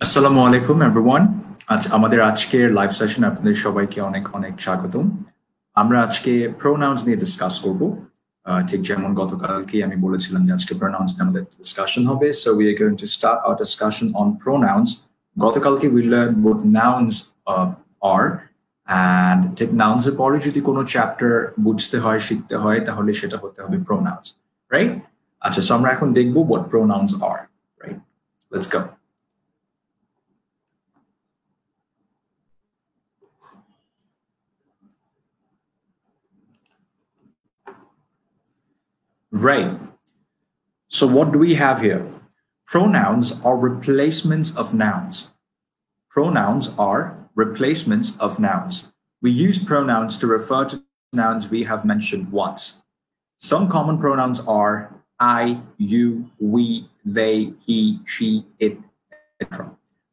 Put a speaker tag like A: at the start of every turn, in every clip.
A: আসসালামু আলাইকুম এভরিওয়ান। আমাদের আজকের লাইভ সেশন আপনাদের সবাইকে অনেক অনেক স্বাগতম। আমরা আজকে প্রোনাউন্স নিয়ে ডিসকাস করব। ঠিক যেমন গতকালকে আমি বলেছিলাম যে আজকে প্রোনাউন্স নিয়ে আমাদের ডিসকাশন হবে। So we are going to start our discussion on pronouns. গতকালকে we learned what nouns are, and ঠিক nouns এর পরে যদি কোনো চ্যাপ্টার বুঝতে হয় শিখতে হয় তাহলে সেটা হতে হবে pronouns, right? আচ্ছা, so আমরা এখন দেখব what pronouns are, right? Let's go. Right. So what do we have here? Pronouns are replacements of nouns. Pronouns are replacements of nouns. We use pronouns to refer to nouns we have mentioned once. Some common pronouns are I, you, we, they, he, she, it, etc.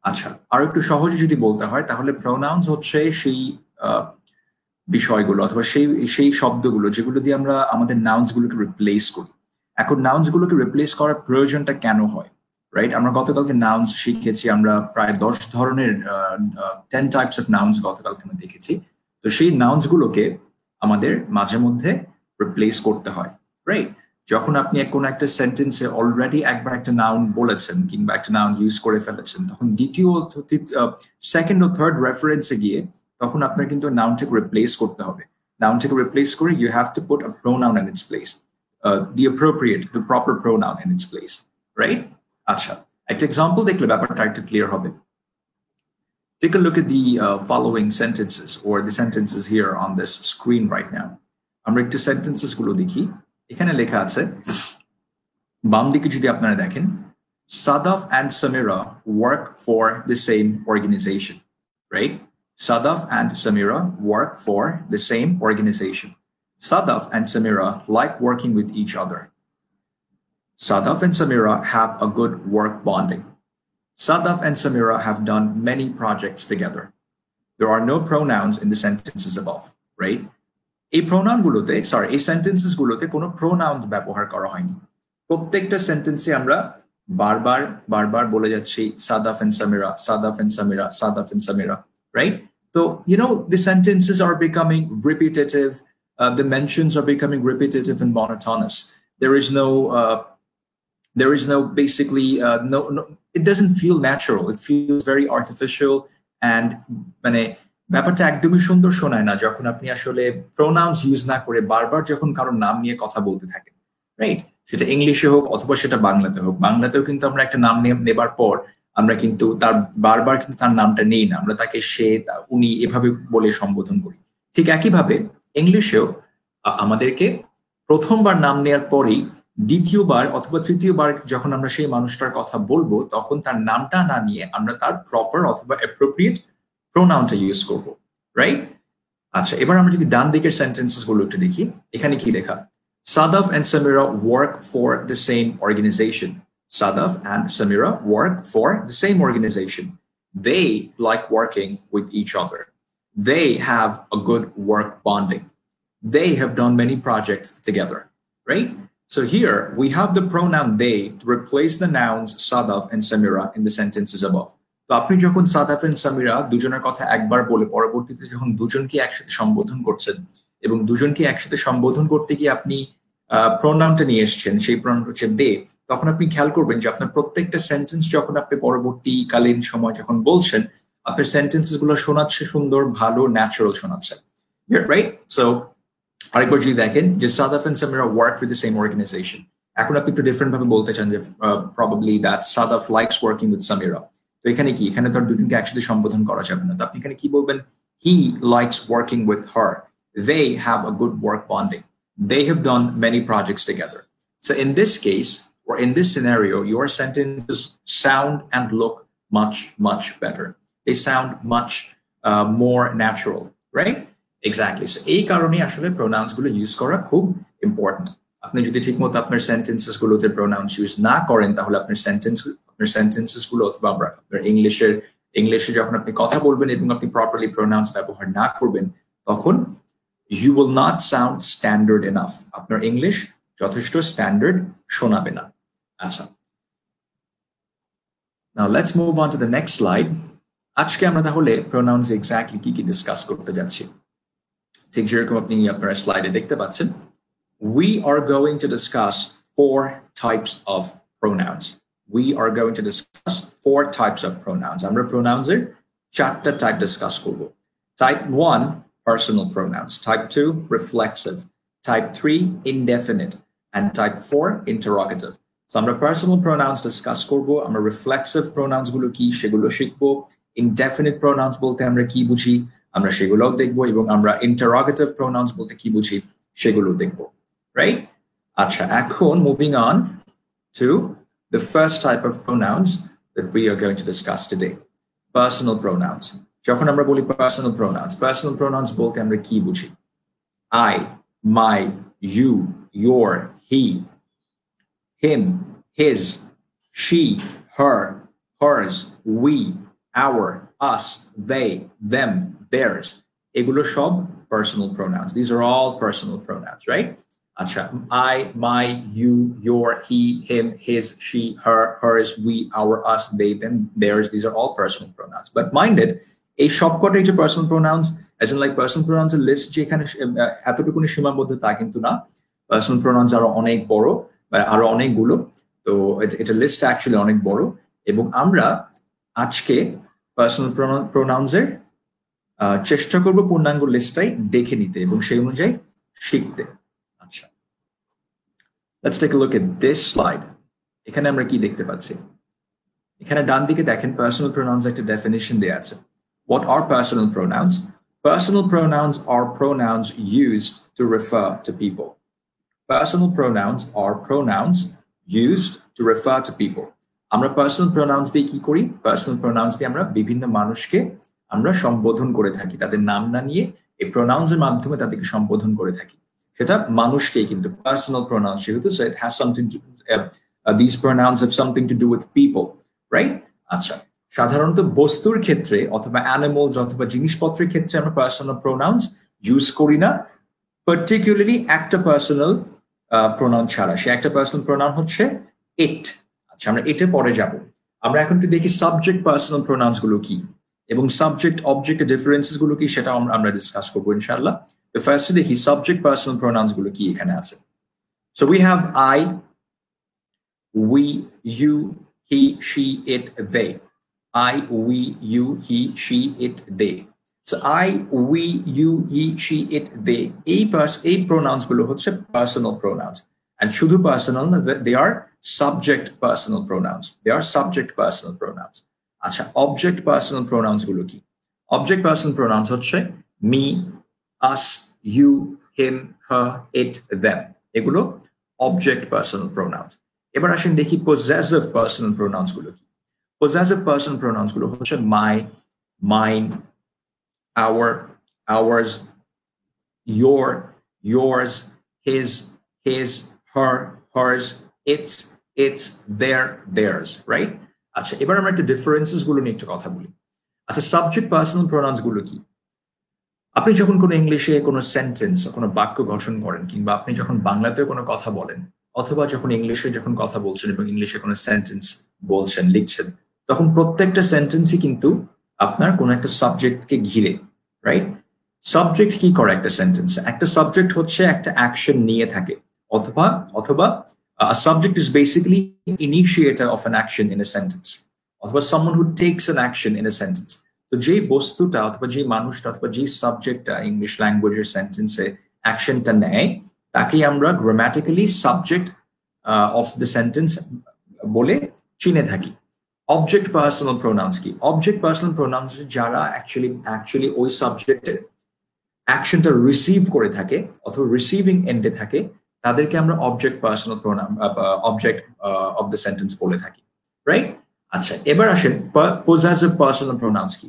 A: আচ্ছা, আর একটু সহজে যদি বলতে হয় তাহলে pronouns হচ্ছে সেই বিষয়গুলো অথবা সেই শব্দগুলো যেগুলো দিয়ে আমরা আমাদের নাউন্স গুলোকে রিপ্লেস করি। এখন নাউন্স গুলোকে রিপ্লেস করার প্রয়োজনটা কেন হয়, রাইট? আমরা গতকালকে নাউন্স শিখেছি, আমরা প্রায় 10 ধরনের 10 টাইপস অফ নাউন্স গতকালকে আমরা দেখেছি। তো সেই নাউন্স গুলোকে আমাদের মাঝে মধ্যে রিপ্লেস করতে হয়, রাইট? যখন আপনি কোনো একটা সেন্টেন্সে অলরেডি একবার একটা নাউন বলেছেন কিংবা একটা নাউন ইউজ করে ফেলেছেন, তখন দ্বিতীয় সেকেন্ড ও থার্ড রেফারেন্সে গিয়ে তখন আপনার কিন্তু নাউনটাকে রিপ্লেস করতে হবে। নাউনটাকে রিপ্লেস করে you have to put a pronoun in its place, the proper pronoun in its place, right? আচ্ছা, একটা এক্সাম্পল দেখলে ব্যাপারটা একটু ক্লিয়ার হবে। Take a look at the following sentences or the sentences here on this screen right now. আমরা একটু sentences গুলো দেখি। এখানে লেখা আছে, বাম দিকে যদি আপনারা দেখেন, Sadaf and Samira work for the same organization, right? Sadaf and Samira work for the same organization. Sadaf and Samira like working with each other. Sadaf and Samira have a good work bonding. Sadaf and Samira have done many projects together. There are no pronouns in the sentences above, right? এই sentences গুলোতে কোনো pronouns ব্যবহার করা হয়নি। প্রত্যেকটা সেন্টেন্সে আমরা বারবার বলে যাচ্ছি Sadaf and Samira, Sadaf and Samira, Sadaf and Samira, right? So, you know, the sentences are becoming repetitive. The mentions are becoming repetitive and monotonous. There is no basically, no, it doesn't feel natural. It feels very artificial, and ব্যাপারটা একদমই সুন্দর শোনায় না যখন আপনি আসলে pronouns use না করে বারবার যখন কারোর নাম নিয়ে কথা বলতে থাকেন, রাইট? সেটা ইংলিশে হোক অথবা সেটা বাংলাতে হোক। বাংলাতেও কিন্তু আমরা একটা নাম নেবার পর আমরা কিন্তু তার বারবার কিন্তু তার নামটা নেই না, আমরা তাকে সে, উনি এভাবে বলে সম্বোধন করি। ঠিক একইভাবে ইংলিশেও আমাদেরকে প্রথমবার নাম নেওয়ার পরেই দ্বিতীয়বার অথবা তৃতীয়বার যখন আমরা সেই মানুষটার কথা বলবো তখন তার নামটা না নিয়ে আমরা তার প্রপার অথবা অ্যাপ্রোপ্রিয়েট প্রোনাউনটা ইউজ করব, রাইট? আচ্ছা, এবার আমরা যদি ডান দিকের সেন্টেন্সেস গুলো একটু দেখি, এখানে কি লেখা? Sadaf and Samira work for the same organization. Sadaf and Samira work for the same organization. They like working with each other. They have a good work bonding. They have done many projects together, right? So here we have the pronoun they to replace the nouns Sadaf and Samira in the sentences above. তো আপনি যখন Sadaf and Samira দুজনের কথা একবার বলে পরবর্তীতে যখন দুজনকে একসাথে সম্বোধন করছেন এবং দুজনকে একসাথে সম্বোধন করতে গিয়ে আপনি প্রোনাউনটা নিয়ে এসেছেন, সেই প্রোনাউনটা হচ্ছে দে, তখন আপনি খেয়াল করবেন যে আপনার প্রত্যেকটা সেন্টেন্স যখন আপনি পরবর্তীকালীন সময় যখন বলছেন আপনার সেন্টেন্সেস গুলো শোনাচ্ছে সুন্দর, ভালো, ন্যাচারাল শোনাচ্ছে, রাইট? সো আরেকবার যদি দেখেন যে Sadaf and Samira work with the same organization, এখন আপনি একটু ডিফারেন্ট ভাবে বলতে চান যে probably that Sadaf likes working with Samira. তো এখানে কি, এখানে তো দুজনকে একসাথে সম্বোধন করা যাবে না, তো আপনি এখানে কি বলবেন? He likes working with her. They have a good work bonding. They have done many projects together. So in this case, or in this scenario, your sentences sound and look much better. They sound much more natural, right? Exactly. So এই কারণে আসলে pronouns গুলো use করা খুব important. আপনি যদি ঠিকমতো আপনার সেন্টেন্সেস গুলোতে pronouns ইউজ না করেন তাহলে আপনার সেন্টেন্সেস গুলো অথবা আপনার ইংলিশে যখন আপনি কথা বলবেন এবং আপনি প্রপারলি pronouns ব্যবহার না করবেন তখন you will not sound standard enough. আপনার ইংলিশ যথেষ্ট স্ট্যান্ডার্ড শোনাবে না। আচ্ছা, now let's move on to the next slide. আজকে আমরা তাহলে pronouns exactly কি ডিসকাস করতে যাচ্ছি। ঠিক যেরকম আপনি আপনার স্লাইডে দেখতে পাচ্ছেন, we are going to discuss 4 types of pronouns. We are going to discuss 4 types of pronouns. আমরা pronouns এর 4টা টাইপ ডিসকাস করব। Type 1, personal pronouns. Type 2, reflexive. Type 3, indefinite. And type 4, interrogative. So আমরা personal pronouns discuss করব, আমরা reflexive pronouns গুলো কি সেগুলো শিখব, indefinite pronouns বলতে আমরা কি বুঝি আমরা সেগুলোও দেখব, এবং আমরা interrogative pronouns বলতে কি বুঝি সেগুলো দেখব, right? আচ্ছা, এখন moving on to the first type of pronouns that we are going to discuss today. Personal pronouns. যখন আমরা বলি personal pronouns বলতে আমরা কি বুঝি? I, my, you, your, he, him, his, she, her, hers, we, our, us, they, them, theirs. এগুলো সব personal pronouns. These are all personal pronouns, right? Acha, I, my, you, your, he, him, his, she, her, hers, we, our, us, they, them, theirs. These are all personal pronouns. But mind it, এই সবকটাই যে personal pronouns, as in like personal pronouns এর list যেখানে এতটুকুনি সীমাবদ্ধ তা কিন্তু না। personal pronouns আরো অনেক বড় বা আরো অনেকগুলো, তো এটা লিস্ট অ্যাকচুয়ালি অনেক বড়, এবং আমরা আজকে personal pronouns এর চেষ্টা করব পূর্ণাঙ্গ লিস্টটাই দেখে নিতে এবং সেই অনুযায়ী শিখতে। আচ্ছা, let's take a look at this slide. এখানে আমরা কি দেখতে পাচ্ছি? এখানে ডান দিকে দেখেন personal pronouns একটা ডেফিনিশন দেয়া আছে। What are personal pronouns? Personal pronouns are pronouns used to refer to people. Personal pronouns are pronouns used to refer to people. আমরা personal pronouns দিয়ে কি করি? Personal pronouns দিয়ে আমরা বিভিন্ন মানুষকে আমরা সম্বোধন করে থাকি, তাদের নাম না নিয়ে এই pronouns এর মাধ্যমে তাদেরকে সম্বোধন করে থাকি। সেটা মানুষকেই কিন্তু personal pronouns যেহেতু, so it has something to these pronouns have something to do with people, right? আচ্ছা, সাধারণত বস্তুর ক্ষেত্রে অথবা অ্যানিমালস অথবা জিনিসপত্রের ক্ষেত্রে আমরা personal pronouns ইউজ করি না, particularly একটা personal pronoun ছাড়া। সে একটা personal pronoun হচ্ছে it. আচ্ছা, আমরা এটা পরে যাব। আমরা এখন একটু দেখি সাবজেক্ট personal pronouns গুলো কি এবং সাবজেক্ট অবজেক্ট ডিফারেন্সেস গুলো কি সেটা আমরা ডিসকাস করব ইনশাআল্লাহ। তো ফার্স্টে দেখি সাবজেক্ট personal pronouns গুলো কি এখানে আছে। So we have I, we, you, he, she, it, they. I, we, you, he, she, it, they. So I, we, you, he, she, it, they. এই pronouns গুলো হচ্ছে personal pronouns. And শুধু personal, they are subject personal pronouns. They are subject personal pronouns. আচ্ছা, object personal pronouns গুলো কি? Object personal pronouns হচ্ছে me, us, you, him, her, it, them. এগুলো object personal pronouns. এবার আসেন দেখি possessive personal pronouns গুলো কি? Possessive personal pronouns গুলো হচ্ছে my, mine, our, ours, your, yours, his, her, hers, its, their, theirs, right? আচ্ছা, এবার আমরা একটা ডিফারেন্সেস গুলো নিয়ে একটু কথা বলি। আচ্ছা, সাবজেক্ট পার্সোনাল প্রোনাউন্স গুলো কি? আপনি যখন কোনো ইংলিশে কোনো সেন্টেন্স কোনো বাক্য গঠন করেন, কিংবা আপনি যখন বাংলাতেও কোনো কথা বলেন, অথবা যখন ইংলিশে যখন কথা বলছেন এবং ইংলিশে কোনো সেন্টেন্স বলছেন লিখছেন, তখন প্রত্যেকটা সেন্টেন্সই কিন্তু আপনার কোনো একটা সাবজেক্টকে ঘিরে, রাইট? সাবজেক্ট কি করে একটা সেন্টেন্স? একটা সাবজেক্ট হচ্ছে একটা অ্যাকশন নিয়ে থাকে, অথবা a subject is basically initiator of an action in a sentence, অথবা someone who takes an action in a sentence. তো যে বস্তুটা অথবা যে মানুষটা অথবা যে সাবজেক্টটা ইংলিশ ল্যাঙ্গুয়েজের সেন্টেন্সে অ্যাকশনটা নেয় তাকে আমরা grammatically subject of the sentence বলে চিনে থাকি। অবজেক্ট পার্সোনাল প্রোনাউন্স কি? অবজেক্ট পার্সোনাল প্রোনাউন্স যারা অ্যাকচুয়ালি ওই সাবজেক্টের অ্যাকশনটা রিসিভ করে থাকে অথবা রিসিভিং এন্ডে থাকে, তাদেরকে আমরা object personal pronoun object of the sentence বলে থাকি, রাইট? আচ্ছা, এবার আসেন পজেসিভ পার্সোনাল প্রোনাউন্স কি?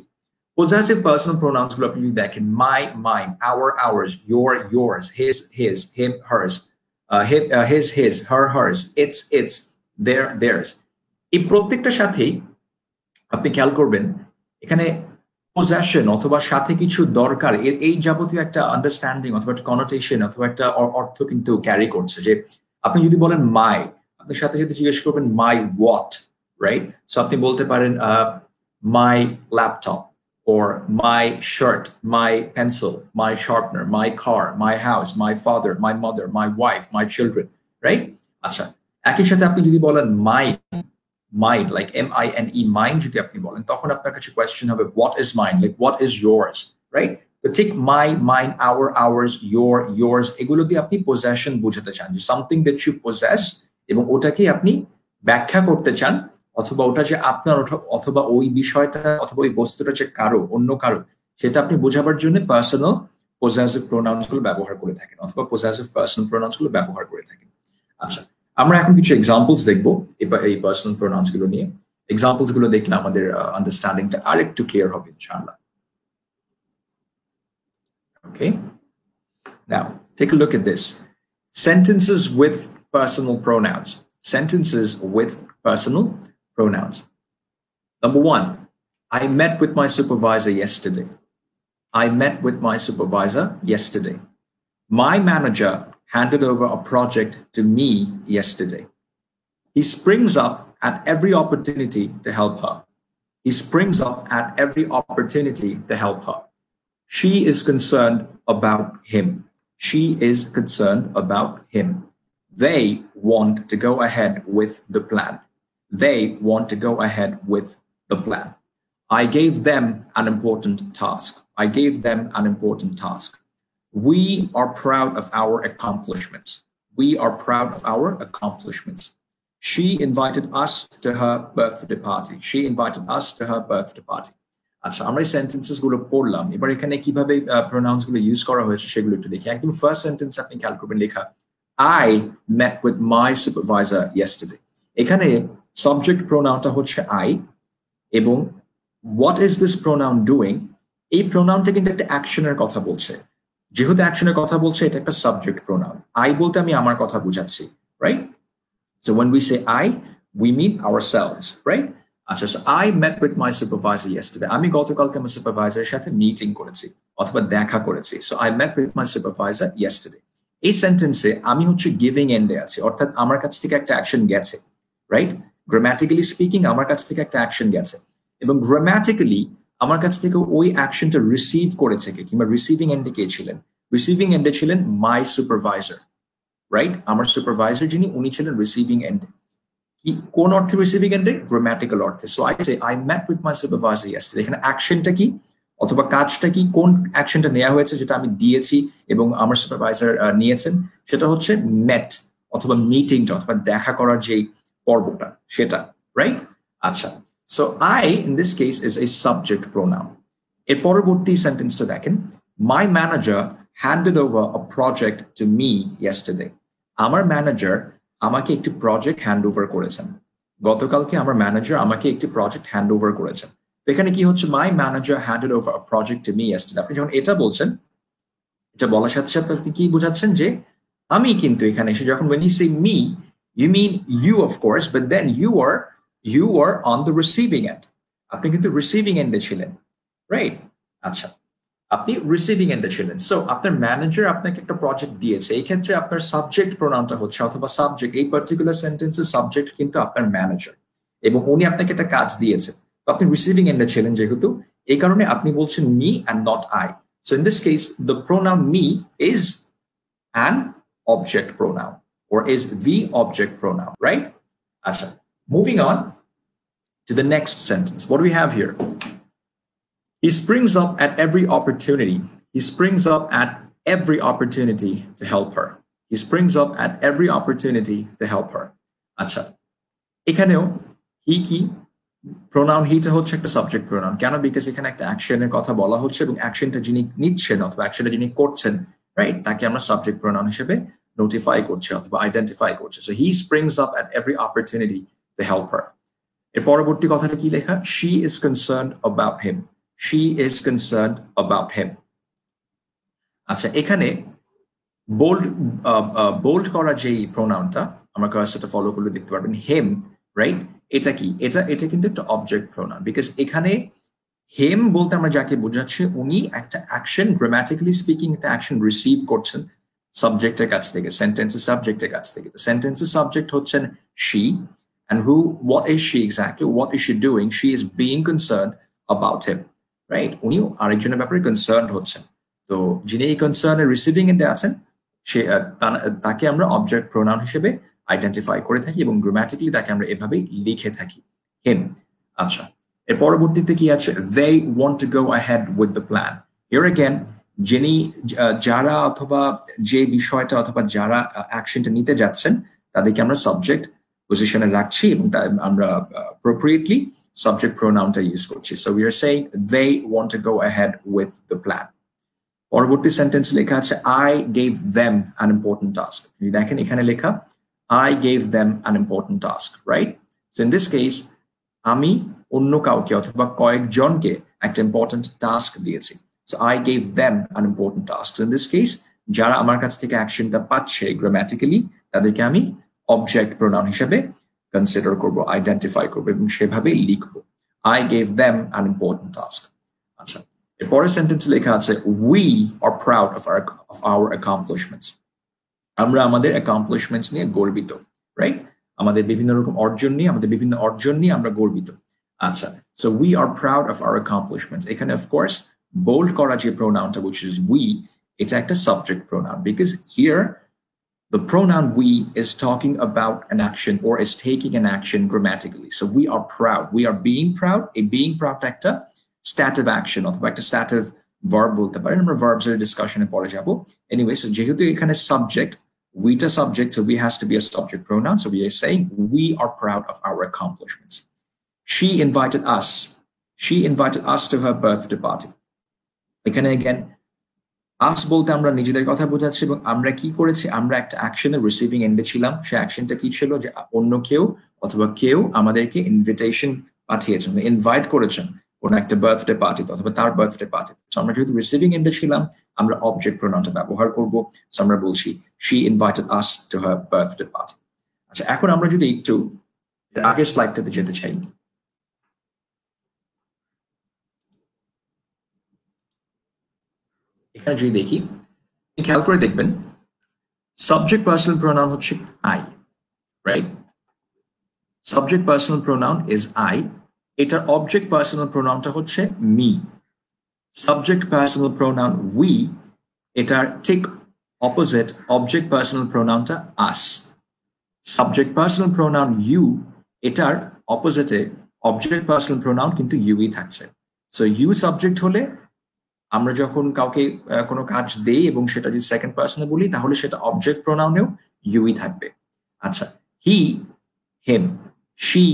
A: পজেসিভ পার্সোনাল প্রোনাউন্স গুলো আপনি যদি দেখেন, my, mine, our, ours, your, yours, his, him, hers, his, her, hers, its, their, theirs, এই প্রত্যেকটার সাথেই আপনি খেয়াল করবেন এখানে possession অথবা সাথে কিছু দরকার এই যাবতীয় একটা আন্ডারস্ট্যান্ডিং অথবা একটা কনোটেশন অথবা একটা অর্থ কিন্তু ক্যারি করছে যে আপনি যদি বলেন মাই, আপনি সাথে সাথে জিজ্ঞেস করবেন মাই হোয়াট, রাইট? সো আপনি বলতে পারেন my laptop or my shirt, my pencil, my sharpener, my car, my house, my father, my mother, my wife, my children, right? আচ্ছা, একই সাথে আপনি যদি বলেন mine, like M-I-N-E, mine যদি আপনি বলেন তখন আপনার কাছে কোয়েশ্চেন হবে what is mine, like what is yours, right? তো ঠিক my, mine, our, ours, yours এগুলো দিয়ে আপনি possession বোঝাতে চান যে something that you possess এবং ওটাকে আপনি ব্যাখ্যা করতে চান অথবা ওটা যে আপনার অথবা ওই বিষয়টা অথবা ওই বস্তুটা যে কারো অন্য কারো সেটা আপনি বোঝাবার জন্য পার্সোনাল পজেসিভ প্রোনাউন্স গুলো ব্যবহার করে থাকেন অথবা পজেসিভ পার্সোনাল প্রোনাউন্স গুলো ব্যবহার করে থাকেন। আচ্ছা, আমরা এখন কিছু এক্সাম্পলস দেখবো এই পার্সোনাল প্রোনাউন্স গুলো নিয়ে। এক্সাম্পলস গুলো দেখলে আমাদের আন্ডারস্ট্যান্ডিংটা আরেকটু ক্লিয়ার হবে ইনশাআল্লাহ। Okay, now take a look at this. Sentences with personal pronouns. Sentences with personal pronouns. Number one, I met with my supervisor yesterday. I met with my supervisor yesterday. My manager handed over a project to me yesterday. He springs up at every opportunity to help her. He springs up at every opportunity to help her. She is concerned about him. She is concerned about him. They want to go ahead with the plan. They want to go ahead with the plan. I gave them an important task. I gave them an important task. We are proud of our accomplishments. We are proud of our accomplishments. She invited us to her birthday party. She invited us to her birthday party. আচ্ছা, আমরা এই sentences গুলো পড়লাম, এবার এখানে কিভাবে pronounce গুলো use করা হয়েছে সেগুলো একটু দেখি। একদম ফার্স্ট সেন্টেন্স আপনি খেয়াল করবেন লেখা I met with my supervisor yesterday. এখানে সাবজেক্ট প্রোনাউনটা হচ্ছে I এবং what is this pronoun doing? এই প্রোনাউনটা কিন্তু একটা অ্যাকশনের কথা বলছে। যেহেতু অ্যাকশনের কথা বলছে এটা একটা সাবজেক্ট প্রোনাউন। I বলতে আমি আমার কথা বুঝাচ্ছি, right? So when we say I, we mean ourselves, right? আচ্ছা, so I met with my supervisor yesterday. আমি গতকালকে আমার সুপারভাইজারের সাথে মিটিং করেছি অথবা দেখা করেছি। So I met with my supervisor yesterday. এই সেন্টেন্সে আমি হচ্ছে গিভিং এন্ডে আছি, অর্থাৎ আমার কাছ থেকে একটা অ্যাকশন গেছে, রাইট? গ্রামাটিক্যালি স্পিকিং আমার কাছ থেকে একটা অ্যাকশন গেছে এবং গ্রামাটিক্যালি আমার কাছ থেকে ওই অ্যাকশনটা রিসিভ করেছে কে কিংবা রিসিভিং এন্ডে কে ছিলেন? রিসিভিং এন্ডে ছিলেন মাই সুপারভাইজার, রাইট? আমার সুপারভাইজার যিনি উনি ছিলেন রিসিভিং এন্ডে। কি কোন অর্থে রিসিভিং এন্ডে? গ্রামাটিক্যাল অর্থে। So I say I met with my supervisor yesterday. এখানে অ্যাকশনটা কি অথবা কাজটা কি, কোন অ্যাকশনটা নেওয়া হয়েছে যেটা আমি দিয়েছি এবং আমার সুপারভাইজার নিয়েছেন, সেটা হচ্ছে মেট অথবা মিটিংটা অথবা দেখা করার যে পর্বটা সেটা, রাইট? আচ্ছা, so I in this case is a subject pronoun. এর পরবর্তী সেন্টেন্সটা দেখেন, my manager handed over a project to me yesterday. আমার ম্যানেজার আমাকে একটি প্রজেক্ট হ্যান্ড ওভার করেছেন। গতকালকে আমার ম্যানেজার আমাকে একটি প্রজেক্ট হ্যান্ড ওভার করেছেন। এখানে কি হচ্ছে? My manager handed over a project to me yesterday. আপনি যখন এটা বলছেন, এটা বলার সাথে সাথে আপনি কি বোঝাচ্ছেন? যে আমি কিন্তু এখানে এসে যখন when you say me, you mean you of course, but then you are on the receiving end. আপনি কিন্তু রিসিভিং এন্ডে ছিলেন, রাইট? আচ্ছা, আপনি রিসিভিং এন্ডে ছিলেন। সো আপনার ম্যানেজার আপনাকে একটা প্রজেক্ট দিয়েছে, এই ক্ষেত্রে আপনার সাবজেক্ট প্রোনাউনটা হচ্ছে অথবা সাবজেক্ট, এই পার্টিকুলার সেন্টেন্সের সাবজেক্ট কিন্তু আপনার ম্যানেজার এবং উনি আপনাকে একটা কাজ দিয়েছে। তো আপনি রিসিভিং এন্ডে ছিলেন যেহেতু, এই কারণে আপনি বলছেন me and not I. So in this case, the pronoun me is an object pronoun or is the object pronoun, right? Asha. Moving on to the next sentence. What do we have here? He springs up at every opportunity. He springs up at every opportunity to help her. He springs up at every opportunity to help her. Asha. এখানেও he কি pronoun হিটা হচ্ছে একটা subject pronoun. কেন? Because এখানে একটা অ্যাকশনের কথা বলা হচ্ছে এবং অ্যাকশনটা যিনি নিচ্ছেন অথবা অ্যাকশনটা যিনি করছেন, রাইট, তাকে আমরা সাবজেক্ট প্রোনাউন হিসেবে নোটিফাই করছি অথবা আইডেন্টিফাই করছি। So he springs up at every opportunity to help হার। এর পরবর্তী কথাটা কি লেখা? She is concerned about him. She is concerned about him. আচ্ছা, এখানে বোল্ড করা যেই প্রোনাউনটা আমরা কার্সরটা ফলো করলে দেখতে পারবেন হিম, রাইট? এটা কি? এটা কিন্তু একটা অবজেক্ট প্রোনাউন বিকজ এখানে him বলতে আমরা যাকে বোঝাচ্ছি উনি একটা অ্যাকশন গ্রামাটিক্যালি স্পিকিং একটা অ্যাকশন রিসিভ করছেন সাবজেক্টের কাছ থেকে সেন্টেন্সের সাবজেক্টের কাছ থেকে তো সেন্টেন্সের সাবজেক্ট হচ্ছেন she and who what is she exactly what is she doing she is being concerned about him right উনি আরেকজনের ব্যাপারে কনসার্নড হচ্ছেন তো যিনি এই কনসার্নের রিসিভিং এন্ডে আছেন সে তাকে আমরা অবজেক্ট প্রোনাউন হিসেবে আইডেন্টিফাই করে থাকি এবং গ্রামাটিক্যালি তাকে আমরা এভাবেই লিখে থাকি him আচ্ছা এর পরবর্তীতে কি আছে they want to go ahead with the plan here again যিনি যারা অথবা যে বিষয়টা অথবা যারা অ্যাকশনটা নিতে যাচ্ছেন তাদেরকে আমরা সাবজেক্ট পজিশনে রাখছি এবং আমরা appropriately subject pronounটা ইউজ করছি so we are saying they want to go ahead with the plan পরবর্তী সেন্টেন্স লেখা আছে I gave them an important task যদি দেখেন এখানে লেখা I gave them an important task right so in this case আমি অন্য কাউকে অথবা কয়েকজনকে একটা ইম্পর্টেন্ট টাস্ক দিয়েছি so I gave them an important task so in this case যারা আমার কাছ থেকে অ্যাকশনটা পাচ্ছে গ্রামাটিক্যালি তাদেরকে আমি অবজেক্ট প্রোনাউন হিসেবে কনসিডার করব আইডেন্টিফাই করব এবং সেভাবে লিখব I gave them an important task আচ্ছা এরপরের সেন্টেন্স লেখা আছে we are proud of our accomplishments আমরা আমাদের অ্যাকমপ্লিশমেন্টস নিয়ে গর্বিত রাইট আমাদের বিভিন্ন রকম অর্জন নিয়ে আমাদের বিভিন্ন অর্জন নিয়ে আমরা গর্বিত আচ্ছা so we are proud of our accomplishments এখানে of course bold করা যে প্রোনাউনটা which is we এটা একটা subject pronoun because here the pronoun we is talking about an action or is taking an action grammatically so we are proud we are being proud a being proud একটা stative action অথবা একটা stative verb বলতে পারেন আমরা verbs এর ডিসকাশনে পরে যাব anyway so যেহেতু এখানে subject weটা subject so we has to be a subject pronoun so we are saying we are proud of our accomplishments she invited us to her birthday party এখানে again us বলতে আমরা নিজেদের কথা বোঝাচ্ছি এবং আমরা কি করেছি আমরা একটা অ্যাকশনের রিসিভিং এন্ডে ছিলাম সেই অ্যাকশনটা কি ছিল যে অন্য কেউ অথবা কেউ আমাদেরকে ইনভিটেশন পাঠিয়েছেন ইনভাইট করেছেন কোন একটা বার্থডে পার্টিতে অথবা তার বার্থডে পার্টিতে সো আমরা যেহেতু রিসিভিং এন্ডে ছিলাম আমরা অবজেক্ট প্রোনাউনটা ব্যবহার করব সো আমরা বলছি she invited us to her birthday party আচ্ছা এখন আমরা যদি একটু আগের স্লাইডটাতে যেতে চাই এখানে যদি দেখি খেয়াল করে দেখবেন সাবজেক্ট পার্সোনাল প্রোনাউন হচ্ছে I right subject personal pronoun is I এটার অবজেক্ট পার্সোনাল প্রোনাউনটা হচ্ছে me subject personal pronoun we এটার ঠিক অপোজিট অবজেক্ট পার্সোনাল প্রোনাউনটা us subject personal pronoun you এটার অপোজিটে অবজেক্ট পার্সোনাল প্রোনাউন কিন্তু you-ই থাকছে সো you সাবজেক্ট হলে আমরা যখন কাউকে কোনো কাজ দেই এবং সেটা যদি সেকেন্ড পার্সনে বলি তাহলে সেটা অবজেক্ট প্রোনাউনেও you-ই থাকবে আচ্ছা he him she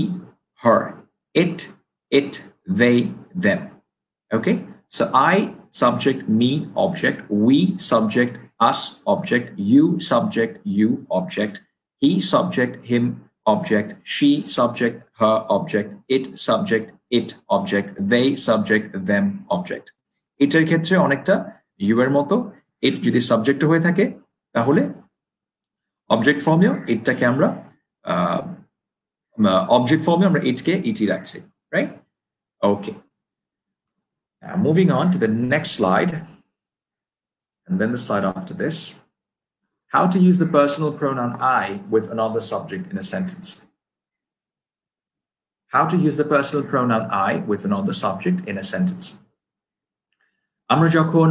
A: her it they them okay so I subject me object we subject us object you subject you object he subject him object she subject her object it subject it object they subject them object এটার ক্ষেত্রে অনেকটা you এর মতো ইট যদি subject হয়ে থাকে তাহলে object ফর্মেও ইটটাকে আমরা অবজেক্ট ফর্মে আমরা ইটকে ইটি রাখছি right okay moving on to the next slide and then the slide after this how to use the personal pronoun I with another subject in a sentence how to use the personal pronoun I with another subject in a sentence আমরা যখন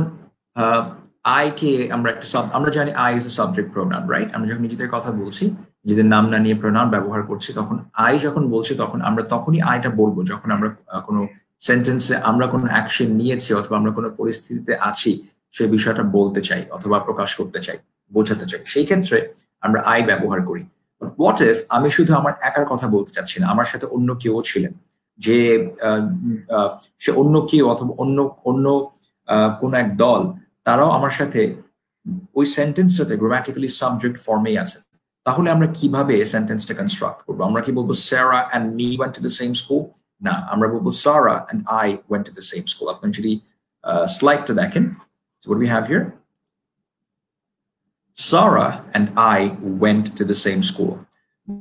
A: I কে আমরা একটা আমরা জানি I is a subject pronoun right আমরা যখন নিজেদের কথা বলছি নিজেদের নাম না নিয়ে প্রোনাউন ব্যবহার করছি তখন I যখন বলছি তখন আমরা তখনই Iটা বলবো যখন আমরা কোনো সেন্টেন্সে আমরা কোনো অ্যাকশন নিয়েছি অথবা আমরা কোনো পরিস্থিতিতে আছি সেই বিষয়টা বলতে চাই অথবা প্রকাশ করতে চাই বোঝাতে চাই সেই ক্ষেত্রে আমরা I ব্যবহার করি বাট হোয়াট ইফ আমি শুধু আমার একার কথা বলতে চাচ্ছি না আমার সাথে অন্য কেউ ছিলেন যে সে অন্য কেউ অথবা অন্য কোন এক দল তারাও আমার সাথে ওই সেন্টেন্সটাতে গ্রামাটিক্যালি সাবজেক্ট ফর্মেই আছে তাহলে আমরা কিভাবে সেন্টেন্সটা কনস্ট্রাক্ট করব আমরা কি বলবো Sarah and me went to the same school না আমরা বলবো Sarah and I went to the same school আপনি যদি স্লাইডটা দেখেন so what do we have here Sarah and I went to the same school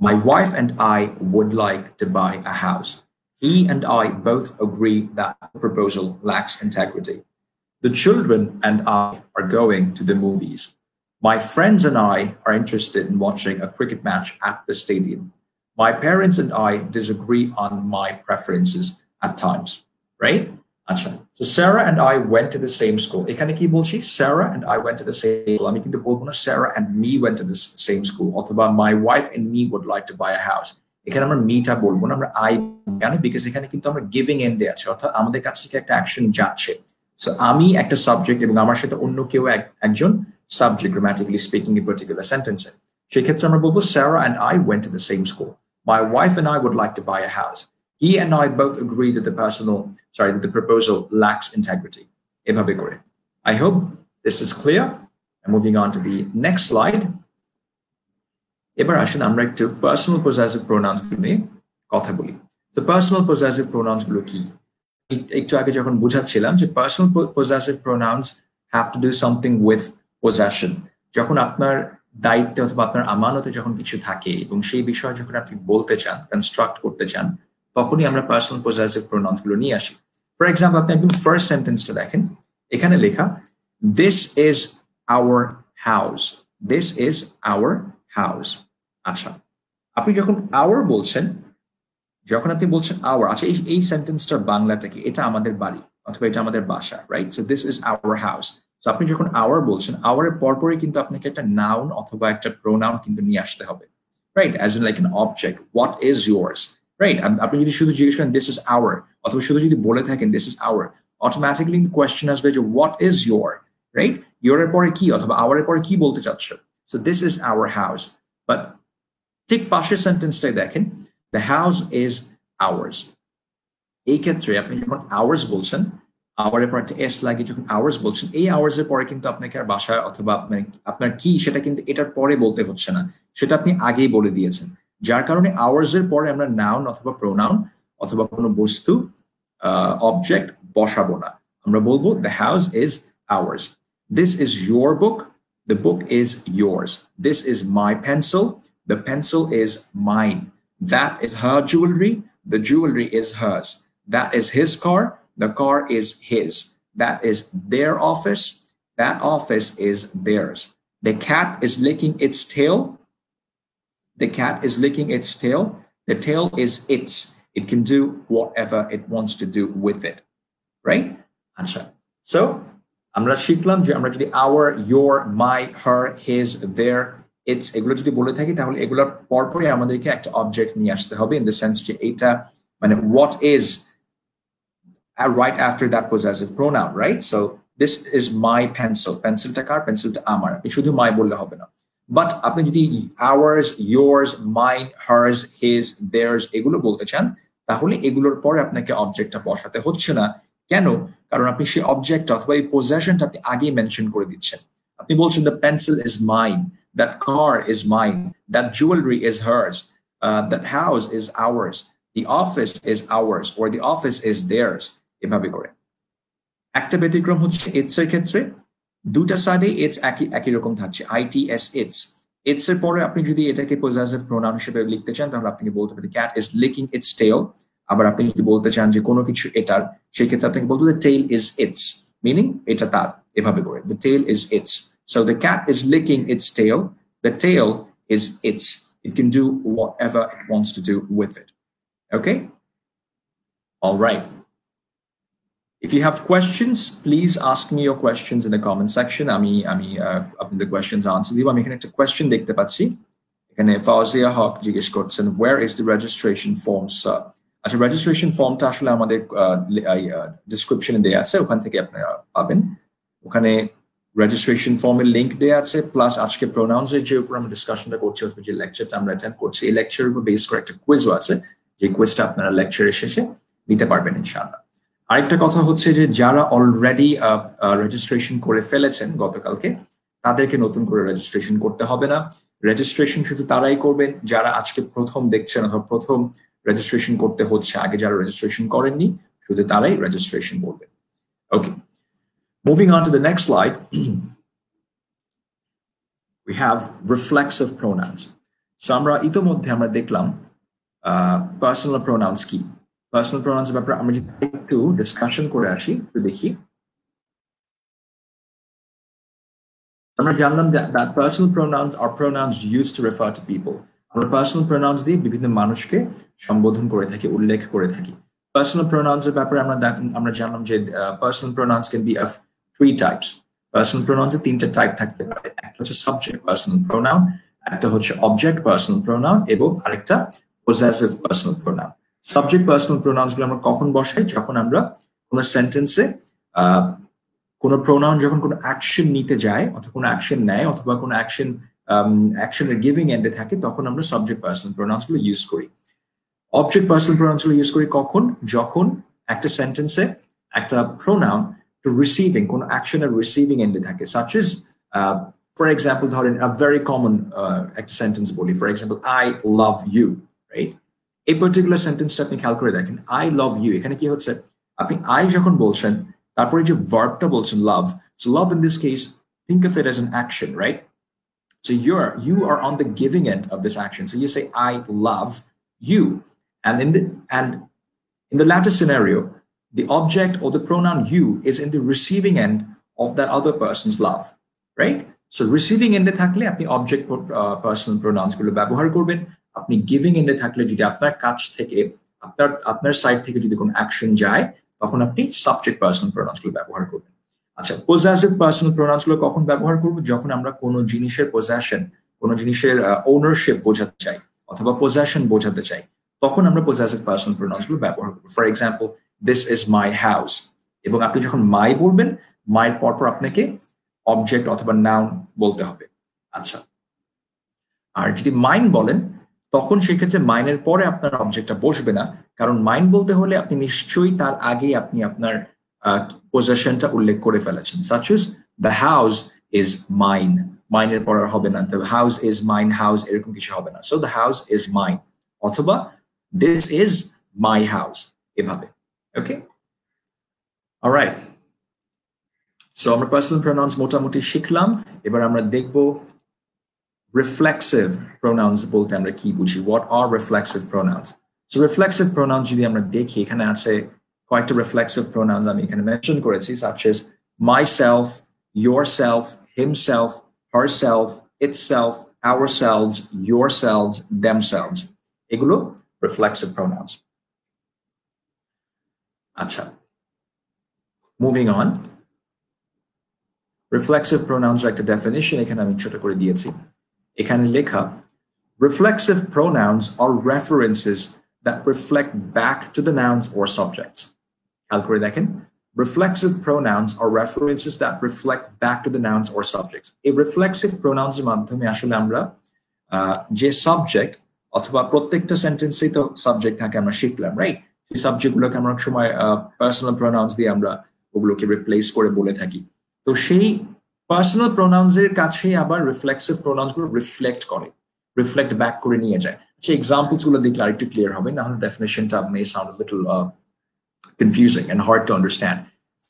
A: my wife and I would like to buy a house He and I both agree that the proposal lacks integrity. The children and I are going to the movies. My friends and I are interested in watching a cricket match at the stadium. My parents and I disagree on my preferences at times. Right? আচ্ছা, so Sarah and I went to the same school. এখানে কি বলছি? Sarah and I went to the same school. আমি কিন্তু বলবো না Sarah and me went to the same school অথবা my wife and me would like to buy a house. এখানে আমরা meটা বলবো না, আমরা I কেন? বিকজ এখানে কিন্তু আমরা giving in দিয়ে আছে, অর্থাৎ আমাদের কাছ থেকে একটা অ্যাকশন যাচ্ছে। সো আমি একটা সাবজেক্ট এবং আমার সাথে অন্য কেউ একজন subject, grammatically speaking a particular সেন্টেন্সে। সেক্ষেত্রে আমরা বলবো Sarah and I went to the same school. My wife and I would like to buy a house. He and I both agree that the proposal lacks integrity. এভাবে করে। I hope this is clear. And moving on to the next slide. এবার আসেন আমরা একটু personal possessive pronounce নিয়ে কথা বলি। তো পার্সোনাল পজেসিভ প্রোনাউন্স গুলো কি? একটু আগে যখন বুঝাচ্ছিলাম যে personal possessive pronounce have to do something with possession. যখন আপনার দায়িত্বে অথবা আপনার আমানতে যখন কিছু থাকে এবং সেই বিষয়ে যখন আপনি বলতে চান, কনস্ট্রাক্ট করতে চান, তখনই আমরা পার্সোনাল পজেসিভ প্রোনাউন্স গুলো নিয়ে আসি। ফর এক্সাম্পল, আপনি একদম ফার্স্ট সেন্টেন্সটা দেখেন, এখানে লেখা this is our house, this is our house. আচ্ছা, আপনি যখন আওয়ার বলছেন, যখন আপনি বলছেন আওয়ার, আচ্ছা এই সেন্টেন্সটার বাংলাটা কি? এটা আমাদের বাড়ি অথবা এটা আমাদের বাসা, right? So this is our house. So আপনি যখন আওয়ার বলছেন, আওয়ারের পরপরই কিন্তু আপনাকে একটা নাউন অথবা একটা প্রোনাউন কিন্তু নিয়ে আসতে হবে, right? As in like an object, what is yours, right? আপনি যদি শুধু জিজ্ঞেস করেন দিস ইজ আওয়ার, অথবা শুধু যদি বলে থাকেন this is our, automatically question আসবে যে হোয়াট ইজ ইয়োর, রাইট? ইয়োরের পরে কি অথবা আওয়ারের পরে কি বলতে চাচ্ছ? So this is our house. But ঠিক পাশের সেন্টেন্সটাই দেখেন, দ্য হাউস ইজ আওয়ার্স। এই ক্ষেত্রে আপনি যখন আওয়ার্স বলছেন, আওয়ারের পর একটা এস লাগিয়ে যখন আওয়ার্স বলছেন, এই আওয়ার্স এর পরে কিন্তু আপনাকে আর বাসায় অথবা আপনার কি সেটা কিন্তু এটার পরে বলতে হচ্ছে না, সেটা আপনি আগেই বলে দিয়েছেন। যার কারণে আওয়ার্স এর পরে আমরা নাউন অথবা প্রোনাউন অথবা কোনো বস্তু, অবজেক্ট বসাবো না। আমরা বলবো the house is hours. This is your book, the book is yours. This is my pencil, the pencil is mine. That is her jewelry, the jewelry is hers. That is his car, the car is his. That is their office, that office is theirs. The cat is licking its tail, the cat is licking its tail, the tail is its. It can do whatever it wants to do with it, right? Answer. So আমরা শিখলাম যে আমরা যদি our, your, my, her, his, their, its এগুলো যদি বলে থাকি, তাহলে এগুলোর পরপরই আমাদেরকে একটা অবজেক্ট নিয়ে আসতে হবে, ইন দ্য সেন্স যে এটা মানে what is right after that possessive pronoun, right? So this is my pencil, পেন্সিলটা কার? পেন্সিলটা আমার। আপনি শুধু my বললে হবে না, বাট আপনি যদি ours, yours, mine, hers, his, theirs এগুলো বলতে চান, তাহলে এগুলোর পরে আপনাকে অবজেক্টটা বসাতে হচ্ছে না। কেন? কারণ আপনি সেই অবজেক্ট অথবা এই পজেশনটা আপনি আগেই মেনশন করে দিচ্ছেন। আপনি বলছেন the pencil is mine, that car is mine, that jewellery is hers, that house is ours, the office is ours or the office is theirs, এভাবে করে। একটা ব্যতিক্রম হচ্ছে ইটস এর ক্ষেত্রে, দুটা সাইডে ইটস একই রকম থাকছে, ITS ইটস। ইটস এর পরে আপনি যদি এটাকে পজেসিভ প্রোনাউন হিসেবে লিখতে চান, তাহলে আপনাকে বলতে পারেন ক্যাট ইজ লিকিং ইটস টেল। আবার আপনি যদি বলতে চান যে কোনো কিছু এটার, সেই ক্ষেত্রে আপনাকে বলতে হবে টেল ইজ ইটস, মিনিং এটা তার, এভাবে করে the tail is its. So the cat is licking its tail, the tail is its. It can do whatever it wants to do with it. Okay? All right. If you have questions, please ask me your questions in the comment section. আমি the questions answer দিব। আমি এখানে একটা question দেখতে পাচ্ছি। এখানে ফাউজিয়া হক জিজ্ঞেস করছেন, where is the registration form, sir? আচ্ছা, registration ফর্মটা আসলে আমাদের ডেসক্রিপশনে দেয়া আছে, ওখান থেকে আপনারা পাবেন। ওখানে রেজিস্ট্রেশন ফর্মের লিংক দেয়া আছে, প্লাস আজকে প্রোনাউন্সের যে উপর আমরা ডিসকাশনটা করছি, যে লেকচারটা আমরা অ্যাটেন্ড করছি, এই লেকচারের উপর বেস করে একটা কুইজও আছে, যে কুইজটা আপনারা লেকচারের শেষে নিতে পারবেন ইনশাআল্লাহ। আরেকটা কথা হচ্ছে যে যারা অলরেডি রেজিস্ট্রেশন করে ফেলেছেন গতকালকে, তাদেরকে নতুন করে রেজিস্ট্রেশন করতে হবে না। রেজিস্ট্রেশন শুধু তারাই করবেন যারা আজকে প্রথম দেখছেন অথবা প্রথম রেজিস্ট্রেশন করতে হচ্ছে। আগে যারা রেজিস্ট্রেশন করেননি, শুধু তারাই রেজিস্ট্রেশন করবেন। ওকে, moving on to the next slide, we have reflexive pronouns. So আমরা ইতোমধ্যে আমরা দেখলাম পার্সোনাল প্রোনাউন্স কি। পার্সোনাল প্রোনাউন্স এর ব্যাপারে আমরা যদি একটু ডিসকাশন করে আসি, একটু দেখি। আমরা জানলাম that personal pronouns are pronouns used to refer to people. আমরা পার্সোনাল প্রোনাউন্স দিয়ে বিভিন্ন মানুষকে সম্বোধন করে থাকি, উল্লেখ করে থাকি। পার্সোনাল প্রোনাউন্স এর ব্যাপারে আমরা জানলাম যে personal pronouns can be of 3 types. Personal pronouns এর 3টা টাইপ থাকতে পারে। একটা হচ্ছে সাবজেক্ট পার্সোনাল প্রোনাউন, একটা হচ্ছে অবজেক্ট পার্সোনাল প্রোনাউন এবং আরেকটা possessive personal pronoun. Subject personal pronouns গুলো আমরা কখন বসাই? যখন আমরা কোনো সেন্টেন্সে কোনো প্রোনাউন যখন কোনো অ্যাকশন নিতে যায় অথবা কোনো অ্যাকশন নেয় অথবা কোনো অ্যাকশনের গিভিং এন্ডে থাকে, তখন আমরা সাবজেক্ট পার্সোনাল প্রোনাউন্স গুলো ইউজ করি। অবজেক্ট পার্সোনাল প্রোনাউন্স গুলো ইউজ করি কখন? যখন একটা সেন্টেন্সে একটা প্রোনাউন রিসিভিং কোনো অ্যাকশনের রিসিভিং এন্ডে থাকে, সাচ ইজ ফর এক্সাম্পল ধরেন a very common একটা সেন্টেন্স বলি, for example I love you, right? এই পার্টিকুলার সেন্টেন্সটা আপনি খেয়াল করে দেখেন, আই লাভ ইউ, এখানে কি হচ্ছে? আপনি আই যখন বলছেন তারপরে যে ভার্বটা বলছেন লাভ, so love in this case, think of it as an action, right? So you are on the giving end of this action, so you say I love you, and in the latter scenario the object or the pronoun you is in the receiving end of that other person's love, right? So receiving end এ থাকলে আপনি object personal pronouns গুলো ব্যবহার করবেন। আপনি giving end এ থাকলে যদি আপনার কাছ থেকে আপনার সাইড থেকে যদি কোনো অ্যাকশন যায়, তখন আপনি সাবজেক্ট পার্সোনাল প্রোনাউন্স গুলো ব্যবহার করবেন। আচ্ছা, পজেসিভ পার্সোনাল প্রোনাউন্স গুলো কখন ব্যবহার করব? যখন আমরা কোনো জিনিসের পজেশন, কোনো জিনিসের ওনারশিপ বোঝাতে চাই অথবা পজেশন বোঝাতে চাই, তখন আমরা পজেসিভ পার্সোনাল প্রোনাউন্স গুলো ব্যবহার করব। For example, this is my house, এবং আপনি যখন মাই বলবেন, মায়ের পরপর আপনাকে অবজেক্ট অথবা নাউন বলতে হবে। আচ্ছা, আর যদি মাইন বলেন, তখন সেক্ষেত্রে মাইনের পরে আপনার অবজেক্টটা বসবে না, কারণ মাইন বলতে হলে আপনি নিশ্চয়ই তার আগে আপনি আপনার পজেশনটা উল্লেখ করে ফেলেছেন, such is the house is mine, মাইনের পর আর হবে না, the house is mine house এরকম কিছু হবে না, so the house is mine অথবা দিস ইজ মাই হাউস, এভাবে। ওকে, অলরাইট, সো আমরা পার্সোনাল প্রোনাউন্স মোটামুটি শিখলাম। এবার আমরা দেখব reflexive pronouns বলতে আমরা কি বুঝি, what are reflexive pronouns? So reflexive pronouns যদি আমরা দেখি, এখানে আছে কয়েকটা reflexive pronouns আমি এখানে মেনশন করেছি, such as myself, yourself, himself, herself, itself, ourselves, yourselves, themselves, এগুলো reflexive pronouns। আচ্ছা, moving on, reflexive pronouns এর একটা definition এখানে আমি ছোট করে দিয়েছি। এখানে লেখা, reflexive pronouns are references that reflect back to the nouns or subjects. খেয়াল করে দেখেন, reflexive pronouns are references that reflect back to the nouns or subjects. এই reflexive pronouns এর মাধ্যমে আসলে আমরা যে সাবজেক্ট অথবা প্রত্যেকটা সেন্টেন্সেই তো সাবজেক্ট থাকে আমরা শিখলাম, রাইট? সেই সাবজেক্টগুলোকে আমরা অনেক সময় পার্সোনাল প্রোনাউন্স দিয়ে আমরা ওগুলোকে রিপ্লেস করে বলে থাকি। তো সেই পার্সোনাল প্রোনাউন্স এর কাছে আবার রিফ্লেক্সিভ প্রোনাউন্স গুলো রিফ্লেক্ট করে, রিফ্লেক্ট ব্যাক করে নিয়ে যায়। আচ্ছা, এক্সাম্পলস গুলো দেখলে আরেকটু ক্লিয়ার হবে, না হলে ডেফিনেশনটা may sound a little confusing and hard to understand.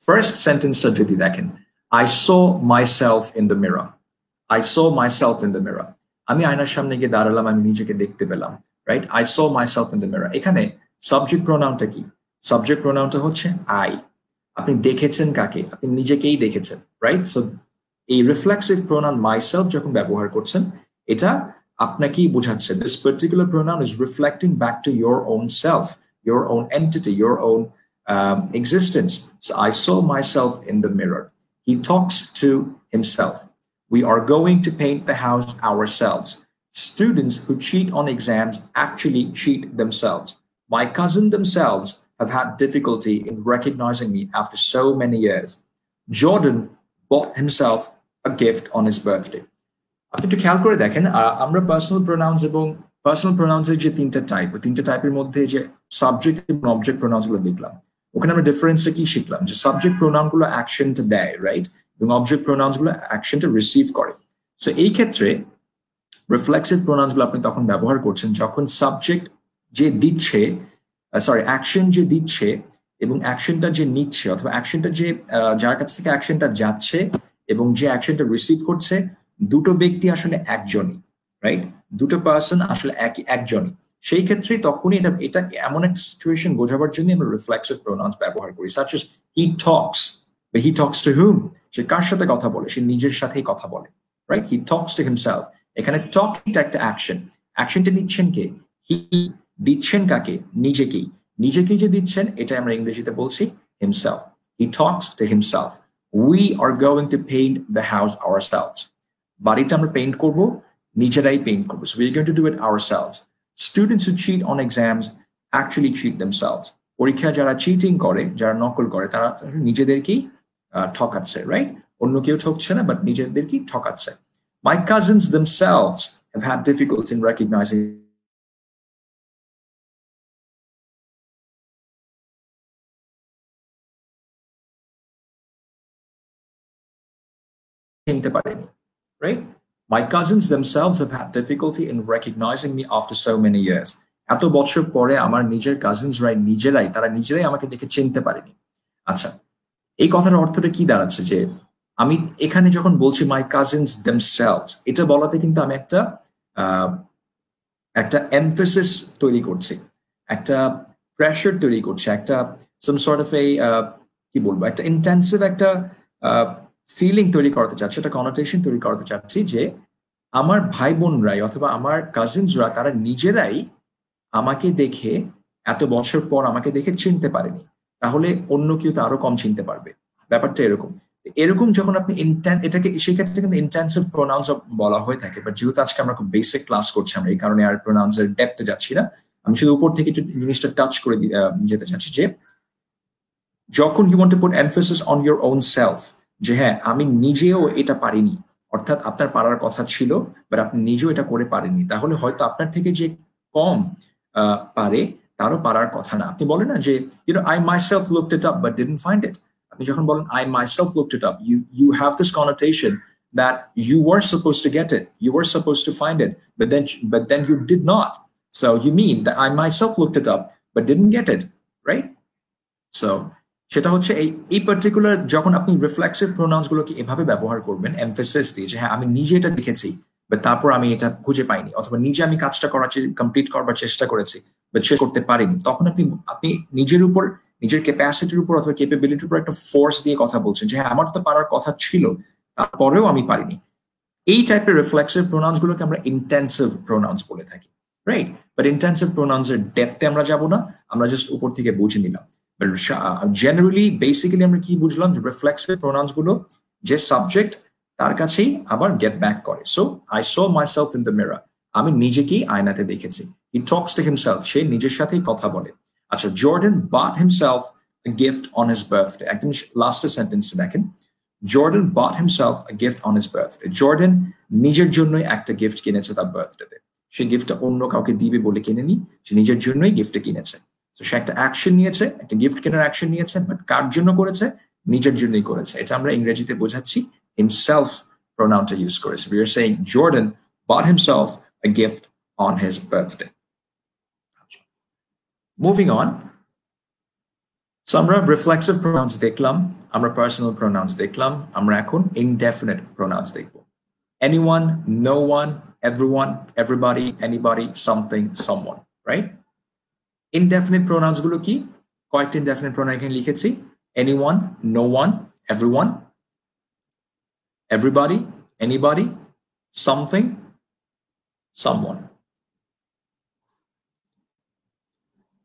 A: First সেন্টেন্সটা যদি দেখেন, I saw myself in the mirror. I saw myself in the mirror. আমি আয়নার সামনে গিয়ে দাঁড়ালাম, আমি নিজেকে দেখতে পেলাম, right? I saw myself in the mirror. এখানে সাবজেক্ট প্রোনাউনটা কি? সাবজেক্ট প্রোনাউনটা হচ্ছে I. আপনি দেখেছেন কাকে? আপনি নিজেকেই দেখেছেন, রাইট? সো এই রিফ্লেক্সিভ প্রোনাউন মাইসেলফ যখন ব্যবহার করছেন, এটা আপনাকেই বোঝাচ্ছে। This particular pronoun is reflecting back to your own self, your own entity, your own existence. So I saw myself in the mirror. He talks to himself. We are going to paint the house ourselves. Students who cheat on exams actually cheat themselves. My cousin themselves have had difficulty in recognizing me after so many years. Jordan bought himself a gift on his birthday. আপনি একটু খেয়াল করে দেখেন, আমরা personal pronouns এবং personal প্রোনাউন্সের যে তিনটা type, ওই তিনটা টাইপের মধ্যে যে সাবজেক্ট এবং অবজেক্ট প্রোনাউন্স গুলো দেখলাম, ওখানে আমরা ডিফারেন্সটা কি শিখলাম? যে সাবজেক্ট প্রোনাউন গুলো অ্যাকশনটা দেয়, রাইট? এবং অবজেক্ট প্রোনাউন্স গুলো অ্যাকশনটা রিসিভ করে। সো এই ক্ষেত্রে রিফ্লেক্সিভ প্রোনাউন্স গুলো আপনি তখন ব্যবহার করছেন যখন সাবজেক্ট যে দিচ্ছে, অ্যাকশন যে দিচ্ছে এবং অ্যাকশনটা যে নিচ্ছে, অথবা অ্যাকশনটা যে যার কাছ থেকে অ্যাকশনটা যাচ্ছে এবং যে অ্যাকশনটা রিসিভ করছে, দুটো ব্যক্তি আসলে একজনই, রাইট? দুটো পার্সন আসলে একজনই। সেই ক্ষেত্রে তখনই এটা এটা এমন একটা সিচুয়েশন বোঝাবার জন্য আমরা রিফ্লেক্সিভ প্রোনাউন্স ব্যবহার করি, such as he talks, he talks to whom, সে কার সাথে কথা বলে, সে নিজের সাথেই কথা বলে, right? He talks to himself. এখানে টকিংটা একটা অ্যাকশন, অ্যাকশনটা নিচ্ছেন কে? হি। দিচ্ছেন কাকে? নিজেকেই। নিজেকেই যে দিচ্ছেন এটা আমরা ইংরেজিতে বলছি himself. He talks to himself. We are going to paint the house ourselves. বাড়িটা আমরা পেইন্ট করব, নিজেরাই পেইন্ট করবো। So we're going to do it ourselves. Students who cheat on exams actually cheat themselves. পরীক্ষা যারা চিটিং করে, যারা নকল করে, তারা নিজেদেরকেই ঠকাচ্ছে, রাইট? অন্য কেউ ঠকছে না, বাট নিজেদেরকেই ঠকাচ্ছে। My cousins themselves have had difficulty in recognizing চিনতে পারেনি, right? My cousins themselves have had difficulty in recognizing me after so many years. এত বছর পরে আমার নিজের কাজিনসরাই নিজেরাই আমাকে দেখে চিনতে পারেনি। আচ্ছা, এই কথার অর্থটা কি দাঁড়াচ্ছে? যে আমি এখানে যখন বলছি মাই কাজিনস দেমসেলভস, এটা বলাতে কিন্তু আমি একটা এমফেসিস তৈরি করছি, একটা প্রেশার তৈরি করছি, একটা সাম সর্ট অফ এ কি বলবো, একটা ইন্টেন্সিভ একটা ফিলিং তৈরি করতে চাচ্ছি, একটা কনোটেশন তৈরি করতে চাচ্ছি যে আমার ভাই বোনরাই অথবা আমার কাজিনসরা তারা নিজেরাই আমাকে দেখে এত বছর পর আমাকে দেখে চিনতে পারেনি, তাহলে অন্য কেউ তো আরো কম চিনতে পারবে। ব্যাপারটা এরকম। এরকম যখন আপনি এটাকে সেই ক্ষেত্রে কিন্তু ইন্টেন্সিভ প্রোনাউন্স বলা হয়ে থাকে, বাট যেহেতু আজকে আমরা খুব বেসিক ক্লাস করছি, আমরা এই কারণে আর প্রোনাউন্স এর ডেপথে যাচ্ছি না, আমি শুধু উপর থেকে জিনিসটা টাচ করে যেতে চাচ্ছি যে যখন you want to put emphasis on your own self, যে হ্যাঁ আমি নিজেও এটা পারিনি, অর্থাৎ আপনার পারার কথা ছিল বাট আপনি নিজেও এটা করে পারেননি, তাহলে হয়তো আপনার থেকে যে কম পারে তারও পারার কথা না। আপনি বলেন না যে I myself looked it up but didn't find it. আপনি যখন বলেন I myself looked it up, you have this connotation that you were supposed to get it, you were supposed to find it, but then you did not. So you mean that I myself looked it up but didn't get it, right? So সেটা হচ্ছে এই particular যখন আপনি reflexive pronouns গুলোকে এভাবে ব্যবহার করবেন emphasis দিয়ে, যে হ্যাঁ আমি নিজে এটা দেখেছি বাট তারপর আমি এটা খুঁজে পাইনি, অথবা নিজে আমি কাজটা কমপ্লিট করবার চেষ্টা করেছি বাট শেষ করতে পারিনি, তখন আপনি নিজের উপর, নিজের ক্যাপাসিটির উপর অথবা ক্যাপাবিলিটির উপর একটা ফোর্স দিয়ে কথা বলছেন যে হ্যাঁ আমার তো পারার কথা ছিল তারপরেও আমি পারিনি। এই টাইপের রিফ্লেক্সিভ প্রোনাউন্স গুলোকে আমরা ইন্টেন্সিভ প্রোনাউন্স বলে থাকি, রাইট? বাট ইন্টেন্সিভ প্রোনাউন্স এর ডেপথে আমরা যাব না, আমরা জাস্ট উপর থেকে বুঝে নিলাম। জেনারেলি বেসিক্যালি আমরা কি বুঝলাম, যে রিফ্লেক্সিভ প্রোনাউন্স গুলো যে সাবজেক্ট তার কাছেই আবার গেট ব্যাক করে। So I saw myself in the mirror, আমি নিজেকেই আয়নাতে দেখেছি। হি টক্স টু হিমসেলফ, সে নিজের সাথেই কথা বলে। আচ্ছা, Jordan bought himself a gift on his birthday, একদম লাস্টের সেন্টেন্সে দেখেন, Jordan bought himself a gift on his birthday. Jordan নিজের জন্যই একটা গিফট কিনেছে তার বার্থডেতে। সে গিফটটা অন্য কাউকে দিবে বলে কিনেনি, সে নিজের জন্যই গিফটটা কিনেছে। তো সে একটা অ্যাকশন নিয়েছে, একটা গিফট কেনার অ্যাকশন নিয়েছে, বাট কার জন্য করেছে? নিজের জন্যই করেছে। এটা আমরা ইংরেজিতে বোঝাচ্ছি himself pronounটা ইউজ করেছে। We are saying Jordan bought himself a gift on his birthday. Moving on. So আমরা রিফ্লেক্সিভ প্রোনাউন্স দেখলাম, আমরা পার্সোনাল প্রোনাউন্স দেখলাম, আমরা এখন ইনডেফিনিট প্রোনাউন্স দেখব। Anyone, no one, everyone, everybody, anybody, something, someone, right? Indefinite pronouns গুলো কি? কয়েকটা ইনডেফিনিট প্রোনাউন এখানে লিখেছি। Anyone, no one, everyone, everybody, anybody, something, someone.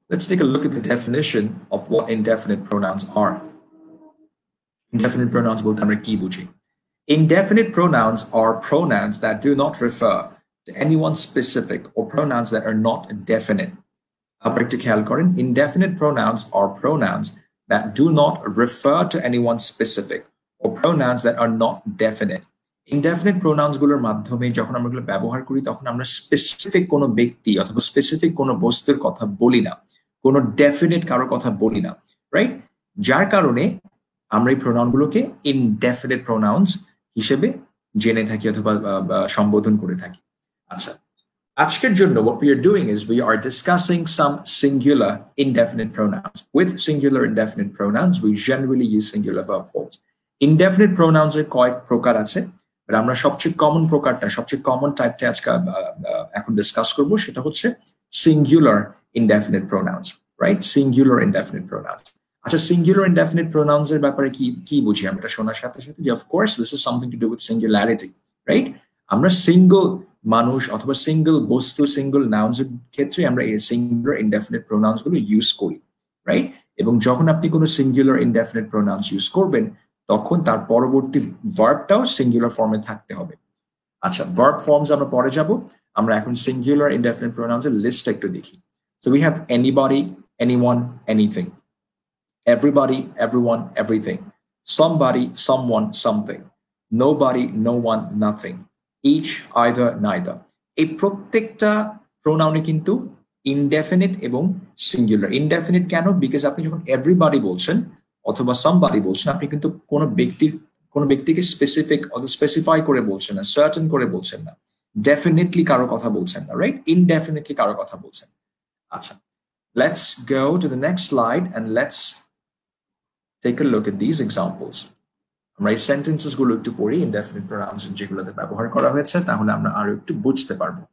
A: Let's take a look at the definition of what indefinite pronouns are. Indefinite pronouns বলতে আমরা কি বুঝি? Indefinite pronouns are pronouns that do not refer to anyone specific or pronouns that are not definite. আবার একটু খেয়াল করেন, indefinite pronouns are pronouns that do not refer to anyone specific or pronouns that are not definite. Indefinite pronouns গুলোর মাধ্যমে যখন আমরা এগুলো ব্যবহার করি তখন আমরা স্পেসিফিক কোনো ব্যক্তি অথবা স্পেসিফিক কোনো বস্তুর কথা বলি না, কোনো ডেফিনিট কারোর কথা বলি না, রাইট? যার কারণে আমরা এই প্রোনাউন গুলোকে ইনডেফিনিট প্রোনাউন্স হিসেবে জেনে থাকি অথবা সম্বোধন করে থাকি। আচ্ছা, আজকের জন্য what we are doing is we are discussing some singular indefinite pronouns. With singular indefinite pronouns, we generally use singular verb forms. Indefinite pronouns এর কয়েক প্রকার আছে। বাট আমরা সবচেয়ে কমন প্রকারটা সবচেয়ে কমন টাইপটা আজকে এখন ডিসকাস করব সেটা হচ্ছে singular indefinite pronounce right singular indefinite pronounce আচ্ছা সিঙ্গুলার ইনডেফিনিট প্রোনাউন্স এর ব্যাপারে কি কি বুঝি আমরা শোনার সাথে সাথে যে of course this is something to do with singularity right আমরা সিঙ্গল মানুষ অথবা সিঙ্গল বস্তু সিঙ্গল নাউন্স এর ক্ষেত্রে আমরা এই সিঙ্গুলার ইনডেফিনিট প্রোনাউন্স গুলো ইউজ করি রাইট এবং যখন আপনি কোনো সিঙ্গুলার ইনডেফিনিট প্রোনাউন্স ইউজ করবেন তখন তার পরবর্তী ভার্বটাও সিঙ্গুলার ফর্মে থাকতে হবে আচ্ছা ভার্ব ফর্মস আমরা পরে যাব আমরা এখন সিঙ্গুলার ইনডেফিনিট প্রোনাউন্স এর লিস্ট একটু দেখি so we have anybody anyone anything everybody everyone everything somebody someone something nobody no one nothing each either neither এই প্রত্যেকটা প্রোনাউনে কিন্তু ইনডেফিনিট এবং সিঙ্গুলার ইনডেফিনিট কেন বিকজ আপনি যখন এভরিবডি বলছেন অথবা সামবডি বলছেন আপনি কিন্তু কোনো ব্যক্তিকে স্পেসিফিক অথবা স্পেসিফাই করে বলছেন না সার্টেন করে বলছেন না ডেফিনেটলি কারো কথা বলছেন না রাইট ইনডেফিনিটলি কারো কথা বলছেন আচ্ছা let's go to the next slide and let's take a look at these examples আমরা এই সেন্টেন্সেস গুলো একটু পড়ি ইনডেফিনিট প্রোনাউন্স যেগুলোতে ব্যবহার করা হয়েছে তাহলে আমরা আরো একটু বুঝতে পারবো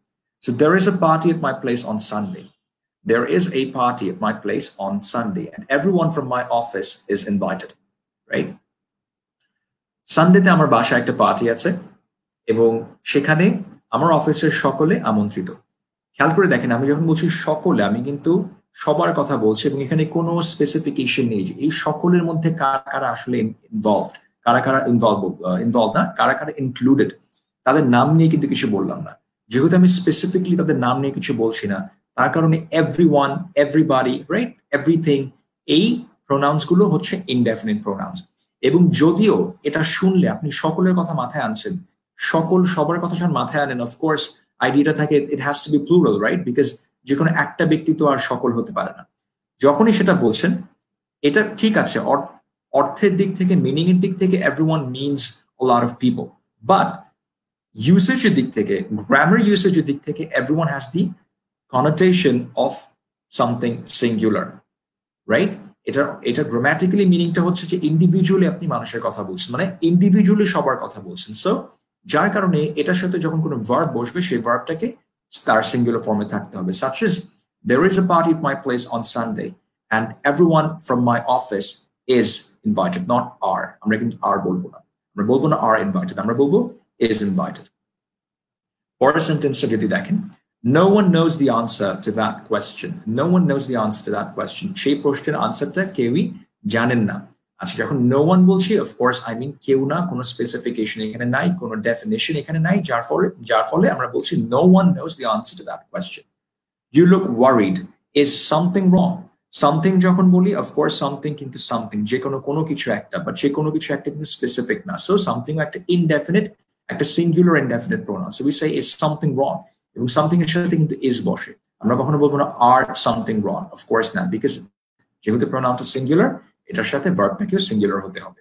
A: so there is a party at my place on Sunday there is a party at my place on Sunday and everyone from my office is invited right সানডেতে আমার বাসায় একটা পার্টি আছে এবং সেখানে আমার অফিসের সকলে আমন্ত্রিত খেয়াল করে দেখেন আমি যখন বলছি সকলে আমি কিন্তু সবার কথা বলছি এবং এখানে কোনো স্পেসিফিকেশন নেই যে এই সকলের মধ্যে কারা কারা আসলে ইনভলভড কারা কারা ইনভলভ না কারা কারা ইনক্লুডেড তাদের নাম নিয়ে কিন্তু কিছু বললাম না যেহেতু আমি স্পেসিফিকলি তাদের নাম নিয়ে কিছু বলছি না তার কারণে এভরিওয়ান এভরিবডি রাইট এভরিথিং এই প্রোনাউন্স গুলো হচ্ছে ইনডেফিনিট প্রোনাউন্স এবং যদিও এটা শুনলে আপনি সকলের কথা মাথায় আনছেন সকল সবার কথা যখন মাথায় আনেন অফকোর্স আইডিয়াটা থাকে it has to be plural right because যে কোনো একটা ব্যক্তি তো আর সকল হতে পারে না যখনই সেটা বলছেন এটা ঠিক আছে অর্থের দিক থেকে মিনিং এর দিক থেকে everyone means a lot of people but usage এর দিক থেকে গ্রামার ইউসেজ এর দিক থেকে everyone has the connotation of something singular right এটা গ্রামাটিক্যালি মিনিংটা হচ্ছে যে ইন্ডিভিজুয়ালি আপনি মানুষের কথা বলছেন মানে ইন্ডিভিজুয়ালি সবার কথা বলছেন সো যার কারণে এটার সাথে যখন কোনো ভার্ব বসবে সেই ভার্বটাকে তার সিঙ্গুলার ফর্মে থাকতে হবে such as there is a party at my place on Sunday and everyone from my office is invited not are আমরা কিন্তু are বলবো না আমরা বলবো না are invited আমরা বলবো is invited পরের সেন্টেন্সটা যদি দেখেন no one knows the answer to that question no one knows the answer to that question সেই প্রশ্নের আনসারটা কেউই জানেন না আচ্ছা যখন no one বলছি of course I mean কেউ না কোনো স্পেসিফিকেশন এখানে নাই কোনো ডেফিনিশন এখানে নাই যার ফলে আমরা বলছি no one knows the answer to that question you look worried is something wrong something যখন বলি of course something কিন্তু something যে কোনো কিছু একটা but যে কোনো কিছু একটা কিন্তু স্পেসিফিক না so something একটা indefinite একটা singular indefinite pronoun so we say is something wrong এবং something এর সাথে কিন্তু is বসে আমরা কখনো বলবো না are something wrong of course not because যেহেতু pronounটা singular এটার সাথে ভার্বটাকেও সিঙ্গুলার হতে হবে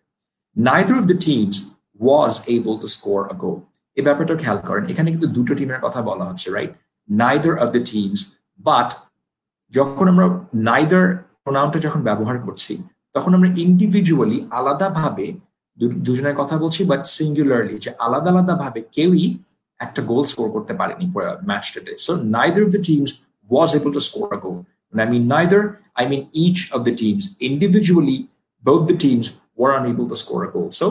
A: neither of the teams was able to score a goal এই ব্যাপারটা খেয়াল করেন এখানে কিন্তু দুটো টিমের কথা বলা হচ্ছে right neither of the teams but যখন আমরা neither প্রোনাউনটা যখন ব্যবহার করছি তখন আমরা ইন্ডিভিজুয়ালি আলাদাভাবে দুজনের কথা বলছি বাট সিঙ্গুলারলি যে আলাদা আলাদা ভাবে কেউই একটা গোল স্কোর করতে পারেনি ম্যাচটাতে so neither of the teams was able to score a goal when I mean neither I mean each of the teams individually both the teams were unable to score a goal so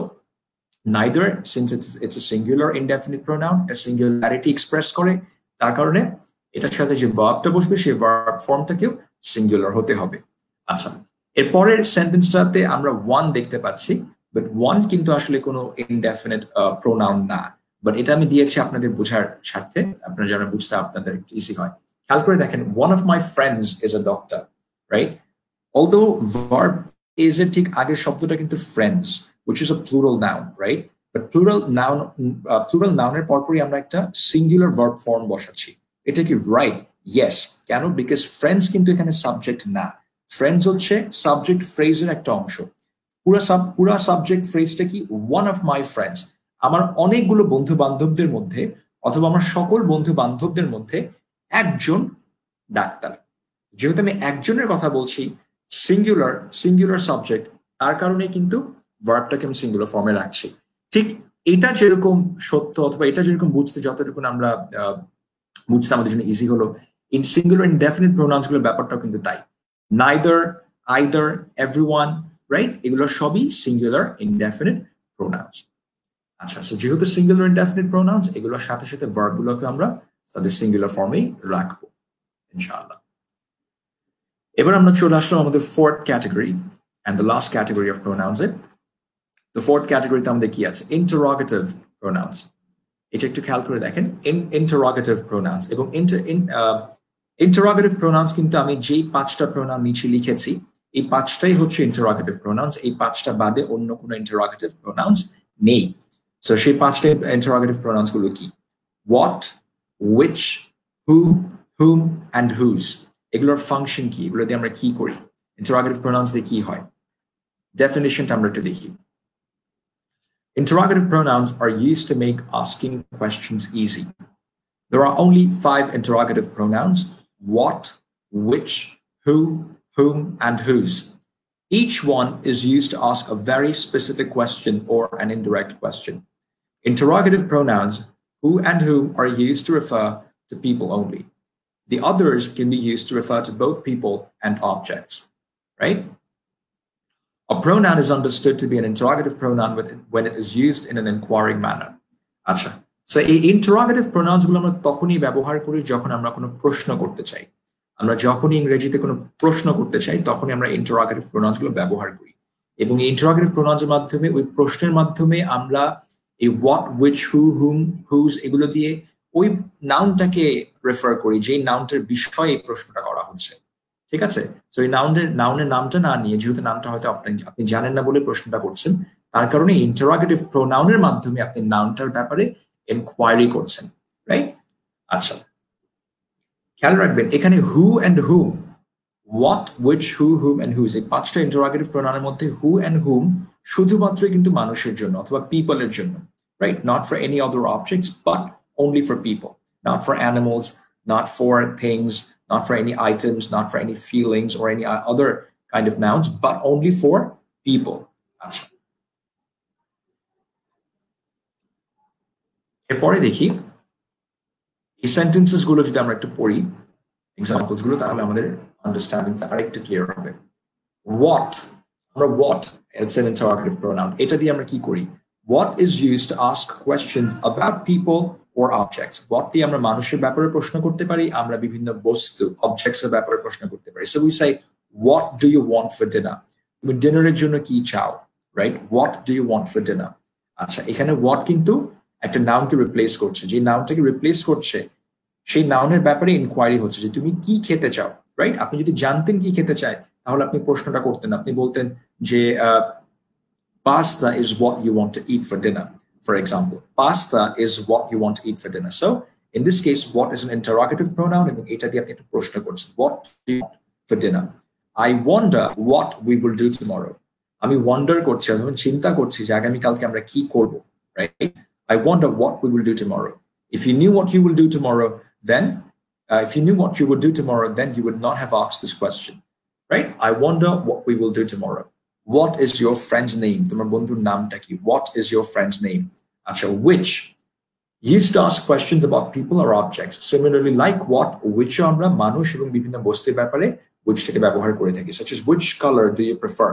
A: neither since it's a singular indefinite pronoun a singularity express করে তার কারণে এটার সাথে যে ভার্বটা বসবে সেই verb ফর্মটাকেও singular হতে হবে আচ্ছা এরপরের সেন্টেন্সটাতে আমরা ওয়ান দেখতে পাচ্ছি বাট ওয়ান কিন্তু আসলে কোনো ইনডেফিনিট প্রোনাউন না বাট এটা আমি দিয়েছি আপনাদের বোঝার স্বার্থে আপনারা যারা বুঝতে আপনাদের ইজি হয় খেয়াল করে দেখেন one of my friends is a doctor right although verb is এর ঠিক আগের শব্দটা কিন্তু friends which is a plural noun right but plural noun এর পরপরই আমরা একটা singular verb form বসাচ্ছি এটা কি right yes কেন because friends কিন্তু এখানে সাবজেক্ট না friends হচ্ছে সাবজেক্ট ফ্রেজের একটা অংশ পুরা সাবজেক্ট ফ্রেজটা কি one of my friends আমার অনেকগুলো বন্ধু বান্ধবদের মধ্যে অথবা আমার সকল বন্ধু বান্ধবদের মধ্যে একজন ডাক্তার যেহেতু আমি একজনের কথা বলছি সিঙ্গুলার সাবজেক্ট তার কারণে কিন্তু ভার্বটাকে আমি সিঙ্গুলার ফর্মে রাখছি ঠিক এটা যেরকম সত্য অথবা এটা যেরকম বুঝতে যতটুকু আমরা বুঝতে আমাদের জন্য ইজি হলো, ইন সিঙ্গুলার ইনডেফিনিট প্রোনাউন্স গুলোর ব্যাপারটাও কিন্তু তাই। নাইদার, আইদার, এভরিওয়ান, রাইট, এগুলো সবই সিঙ্গুলার ইনডেফিনিট প্রোনাউন্স। আচ্ছা, সো যেহেতু সিঙ্গুলার ইনডেফিনিট প্রোনাউন্স, এগুলোর সাথে সাথে ভার্ব গুলোকে আমরা তাদের সিঙ্গুলার ফর্মেই রাখবো ইনশাআল্লাহ। এবার আমরা চলে আসলাম আমাদের fourth category and the last category of pronouns A. The fourth category তে আমাদের কি আছে? Interrogative pronouns। এটা একটু খেয়াল করে দেখেন, interrogative pronouns এবং interrogative pronouns কিন্তু আমি যেই 5টা pronoun নিচে লিখেছি এই 5টাই হচ্ছে interrogative pronouns, এই 5টা বাদে অন্য কোনো interrogative pronouns নেই। সো সেই 5টা interrogative pronouns গুলো কি? What, which, who, whom and whose। এগুলোর ফাংশন কি? এগুলো দিয়ে আমরা কি করি? interrogative pronouns দিয়ে কি হয়? ডেফিনিশনটা আমরা একটু দেখি। Interrogative pronouns are used to make asking questions easy. There are only 5 interrogative pronouns: what, which, who, whom, and whose. Each one is used to ask a very specific question or an indirect question. Interrogative pronouns who and whom are used to refer to people only. The others can be used to refer to both people and objects, right? A pronoun is understood to be an interrogative pronoun when it is used in an inquiring manner. আচ্ছা, so এই interrogative pronouns গুলো আমরা তখনই ব্যবহার করি যখন আমরা কোনো প্রশ্ন করতে চাই। আমরা যখনই ইংরেজিতে কোনো প্রশ্ন করতে চাই তখনই আমরা ইন্টারোগেটিভ প্রোনাউন্স গুলো ব্যবহার করি, এবং এই ইন্টারোগেটিভ প্রোনাউন্সের মাধ্যমে ওই প্রশ্নের মাধ্যমে আমরা এই what, which, who, whom, whose এগুলো দিয়ে ওই নাউনটাকে রেফার করি যে নাউনটার বিষয়ে এই প্রশ্নটা করা হচ্ছে। ঠিক আছে, তো এই নাউনের নামটা না নিয়ে, যেহেতু নামটা হয়তো আপনি জানেন না বলে প্রশ্নটা করছেন, তার কারণে ইন্টারোগেটিভ প্রোনাউনের মাধ্যমে আপনি নাউনটার ব্যাপারে এনকোয়ারি করছেন, রাইট? আচ্ছা, খেয়াল রাখবেন এখানে who and whom, what, which, who, whom and whose, এই 5টা ইন্টারোগেটিভ প্রোনাউনের মধ্যে হু এন্ড হুম শুধুমাত্র কিন্তু মানুষের জন্য অথবা পিপলের জন্য, right? Not for any other objects but only for people, not for animals, not for things, not for any items, not for any feelings or any other kind of nouns, but only for people. আচ্ছা, এরপরে দেখি এই sentences গুলো যদি আমরা একটু পড়ি, examples গুলো, তাহলে আমাদের আন্ডারস্ট্যান্ডিংটা আরেকটু ক্লিয়ার হবে। What, আমরা what, it's an interrogative pronoun, এটা দিয়ে আমরা কি করি? What is used to ask questions about people or objects. What দিয়ে আমরা মানুষের ব্যাপারে প্রশ্ন করতে পারি, আমরা বিভিন্ন বস্তু, অবজেক্টস এর ব্যাপারে প্রশ্ন করতে পারি। So we say, what do you want for dinner? তুমি ডিনারের জন্য কি চাও, right? What do you want for dinner? আচ্ছা, এখানে what কিন্তু একটা নাউনকে রিপ্লেস করছে, যে নাউনটাকে রিপ্লেস করছে সেই নাউনের ব্যাপারে ইনকোয়ারি হচ্ছে যে তুমি কি খেতে চাও, রাইট? আপনি যদি জানতেন কি খেতে চায় তাহলে আপনি প্রশ্নটা করতেন, আপনি বলতেন যে pasta is what you want to eat for dinner. For example, pasta is what you want to eat for dinner. So in this case, what is an interrogative pronoun, এবং এটা দিয়ে আপনি একটা প্রশ্ন করছেন, what do you want for dinner? I wonder what we will do tomorrow. আমি wonder করছি, আমি চিন্তা করছি যে আগামী কালকে আমরা কি করব, right? I wonder what we will do tomorrow. If you knew what you will do tomorrow, then you would not have asked this question, right? I wonder what we will do tomorrow. What is your friend's name? তোমার বন্ধুর নামটা কি? What is your friend's name? আচ্ছা, which used to ask questions about people or objects. Similarly, like what, which আমরা মানুষ এবং বিভিন্ন বস্তুর ব্যাপারে which থেকে ব্যবহার করে থাকি, such as which color do you prefer?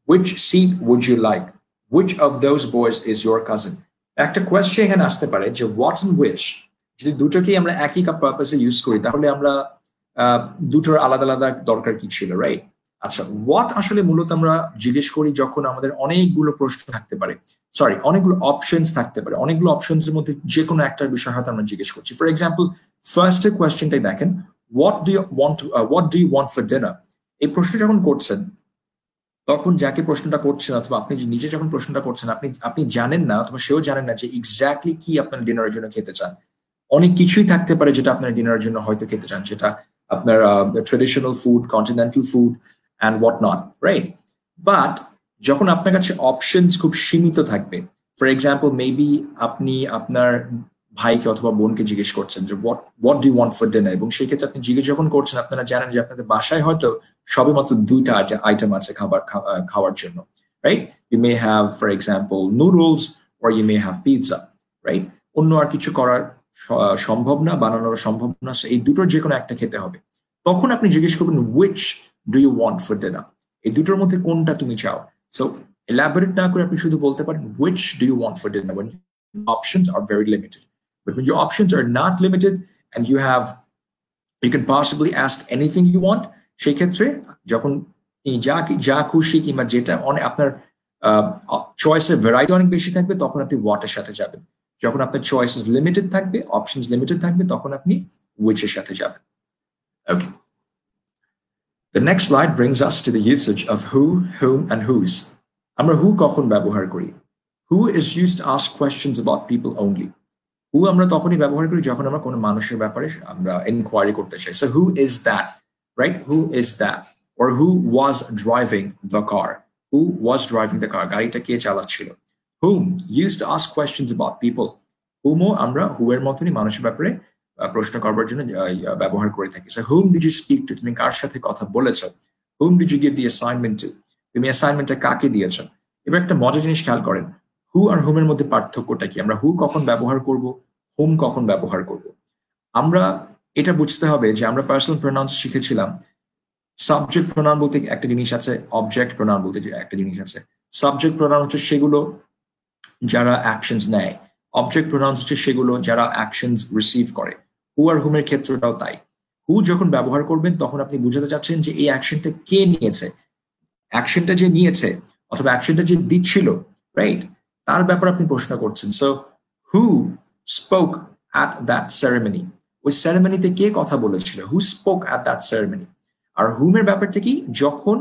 A: Which seat would you like? Which of those boys is your cousin? একটা কোয়েশ্চেন এখানে আসতে পারে যে what and which যদি দুটোকেই আমরা একই পারপাসে ইউজ করি তাহলে আমরা দুটোর আলাদা আলাদা দরকার কি ছিল, রাইট? আচ্ছা, হোয়াট আসলে মূলত আমরা জিজ্ঞেস করি যখন আমাদের অনেকগুলো প্রশ্ন থাকতে পারে, অনেকগুলো অপশনস থাকতে পারে, অনেকগুলো অপশনস এর মধ্যে যে কোনো একটার বিষয় হয়তো আমরা জিজ্ঞেস করছি। ফর এক্সাম্পল, ফার্স্টের কোয়েশ্চেনটাই দেখেন, what do you want for dinner. এই প্রশ্ন যখন করছেন তখন যাকে প্রশ্নটা করছেন অথবা আপনি নিজে যখন প্রশ্নটা করছেন আপনি জানেন না অথবা সেও জানেন না যে এক্স্যাক্টলি কি আপনার ডিনারের জন্য খেতে চান। অনেক কিছুই থাকতে পারে যেটা আপনার ডিনারের জন্য হয়তো খেতে চান, যেটা আপনার traditional food, continental food and whatnot, right? But যখন আপনার কাছে অপশনস খুব সীমিত থাকবে, ফর এক্সাম্পল মেবি আপনি আপনার ভাইকে অথবা বোনকে জিজ্ঞেস করছেন যে what do you want for dinner, এবং সেই ক্ষেত্রে আপনি জিজ্ঞেস যখন করছেন আপনারা জানেন যে আপনাদের বাসায় হয়তো সবে মাত্র 2টা আইটেম আছে খাওয়ার জন্য, right? You may have, for example, noodles or you may have pizza, right? অন্য আর কিছু করার সম্ভব না, বানানো সম্ভব না, সো এই দুটোর যে কোনো একটা খেতে হবে। তখন আপনি জিজ্ঞেস করবেন which do you want for dinner, এই দুটোর মধ্যে কোনটা তুমি চাও। সো elaborate না করে আপনি শুধু বলতে পারেন which do you want for dinner when options are very limited. But when your options are not limited and you can possibly ask anything you want, সেই ক্ষেত্রে যখন যা খুশি কিংবা যেটা আপনার চয়েসের ভ্যারাইটি অনেক বেশি থাকবে তখন আপনি what এর সাথে যাবেন। যখন আপনার চয়েসেস লিমিটেড থাকবে, অপশনস লিমিটেড থাকবে, তখন আপনি which এর সাথে যাবেন। Okay. The next slide brings us to the usage of who, whom, and whose. আমরা who কখন ব্যবহার করি? Who is used to ask questions about people only. Who আমরা তখনই ব্যবহার করি যখন আমরা কোনো মানুষের ব্যাপারে আমরা ইনকোয়ারি করতে চাই। So who is that? Right? Who is that? Or who was driving the car? Who was driving the car? গাড়িটা কে চালাচ্ছিল? Whom used to ask questions about people. Whom আমরা who এর মতনই মানুষের ব্যাপারে প্রশ্ন করবার জন্য ব্যবহার করে থাকি। So whom did you speak to? তুমি কার সাথে কথা বলেছো? Whom did you give the assignment to? তুমি অ্যাসাইনমেন্টটা কাকে দিয়েছো? এবার একটা মজার জিনিস খেয়াল করেন, who আর whom এর মধ্যে পার্থক্যটা কি? আমরা who কখন ব্যবহার করব, whom কখন ব্যবহার করব? আমরা এটা বুঝতে হবে যে আমরা পার্সোনাল প্রোনাউন্স শিখেছিলাম সাবজেক্ট প্রোনাউন বলতে একটা জিনিস আছে, অবজেক্ট প্রোনাউন বলতে যে একটা জিনিস আছে। সাবজেক্ট প্রোনাউন হচ্ছে সেগুলো যারা অ্যাকশনস নেয়, অবজেক্ট প্রোনাউন্স হচ্ছে সেগুলো যারা অ্যাকশনস রিসিভ করে। হু আর হুমের ক্ষেত্রটাও তাই। হু যখন ব্যবহার করবেন তখন আপনি বুঝাতে চাচ্ছেন যে এই অ্যাকশনটা কে নিয়েছে, অ্যাকশনটা যে নিয়েছে অথবা অ্যাকশনটা যে দিচ্ছিল, রাইট, তার ব্যাপারে আপনি প্রশ্ন করছেন। So who spoke at that ceremony, ওই সেরেমনিতে কে কথা বলেছিল, হু স্পোক অ্যাট দ্যাট সেরেমনি। আর হুমের ব্যাপারটা কি, যখন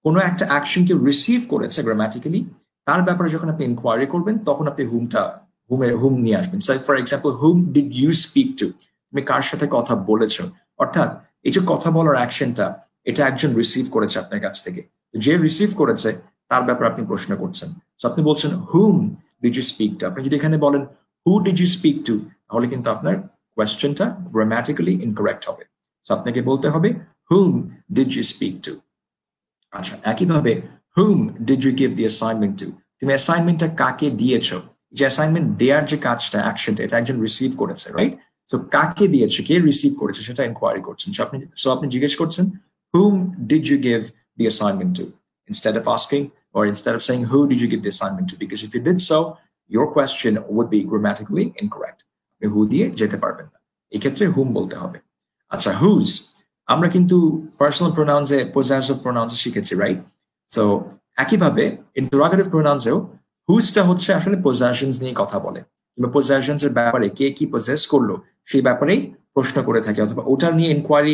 A: কোনো একটা অ্যাকশনকে রিসিভ করেছে গ্রামাটিক্যালি তার ব্যাপারে যখন আপনি ইনকোয়ারি করবেন তখন আপনি হুম নিয়ে আসবেন। So for example, whom did you speak to, তুমি কার সাথে কথা বলেছো, অর্থাৎ এই যে কথা বলার অ্যাকশনটা এটা একজন রিসিভ করেছে আপনার কাছ থেকে, যে রিসিভ করেছে তার ব্যাপারে আপনি প্রশ্ন করছেন। সো আপনি বলছেন whom did you speak to. আপনি যদি এখানে বলেন who did you speak to তাহলে কিন্তু আপনার কোয়েশ্চেনটা গ্রামাটিক্যালি ইনকারেক্ট হবে। সো আপনাকে বলতে হবে whom did you speak to. আচ্ছা, একইভাবে whom did you give the assignment to, তুমি অ্যাসাইনমেন্টটা কাকে দিয়েছো, যে অ্যাসাইনমেন্ট দেওয়ার যে কাজটা অ্যাকশনটা এটা একজন রিসিভ করেছে, রাইট? সো কাকে দিয়েছো, কে রিসিভ করেছে সেটা ইনকোয়ারি করছেন। সো আপনি জিজ্ঞেস করছেন whom did you give the assignment to, instead of asking or instead of saying who did you give the assignment to, because if you did so your question would be grammatically incorrect. আপনি who দিয়ে যেতে পারবেন না, এই ক্ষেত্রে whom বলতে হবে। আচ্ছা, whose আমরা কিন্তু পার্সোনাল প্রোনাউন্সে পজেসিভ প্রোনাউন্সে শিখেছি, রাইট? সো একইভাবে ইন্টারোগেটিভ প্রোনাউন্সেও হুজটা হচ্ছে আসলে পজেশনস নিয়ে কথা বলে, কিংবা পজেশনস এর ব্যাপারে কে কি পজেস করলো সেই ব্যাপারেই প্রশ্ন করে থাকে, অথবা ওটা নিয়ে ইনকোয়ারি,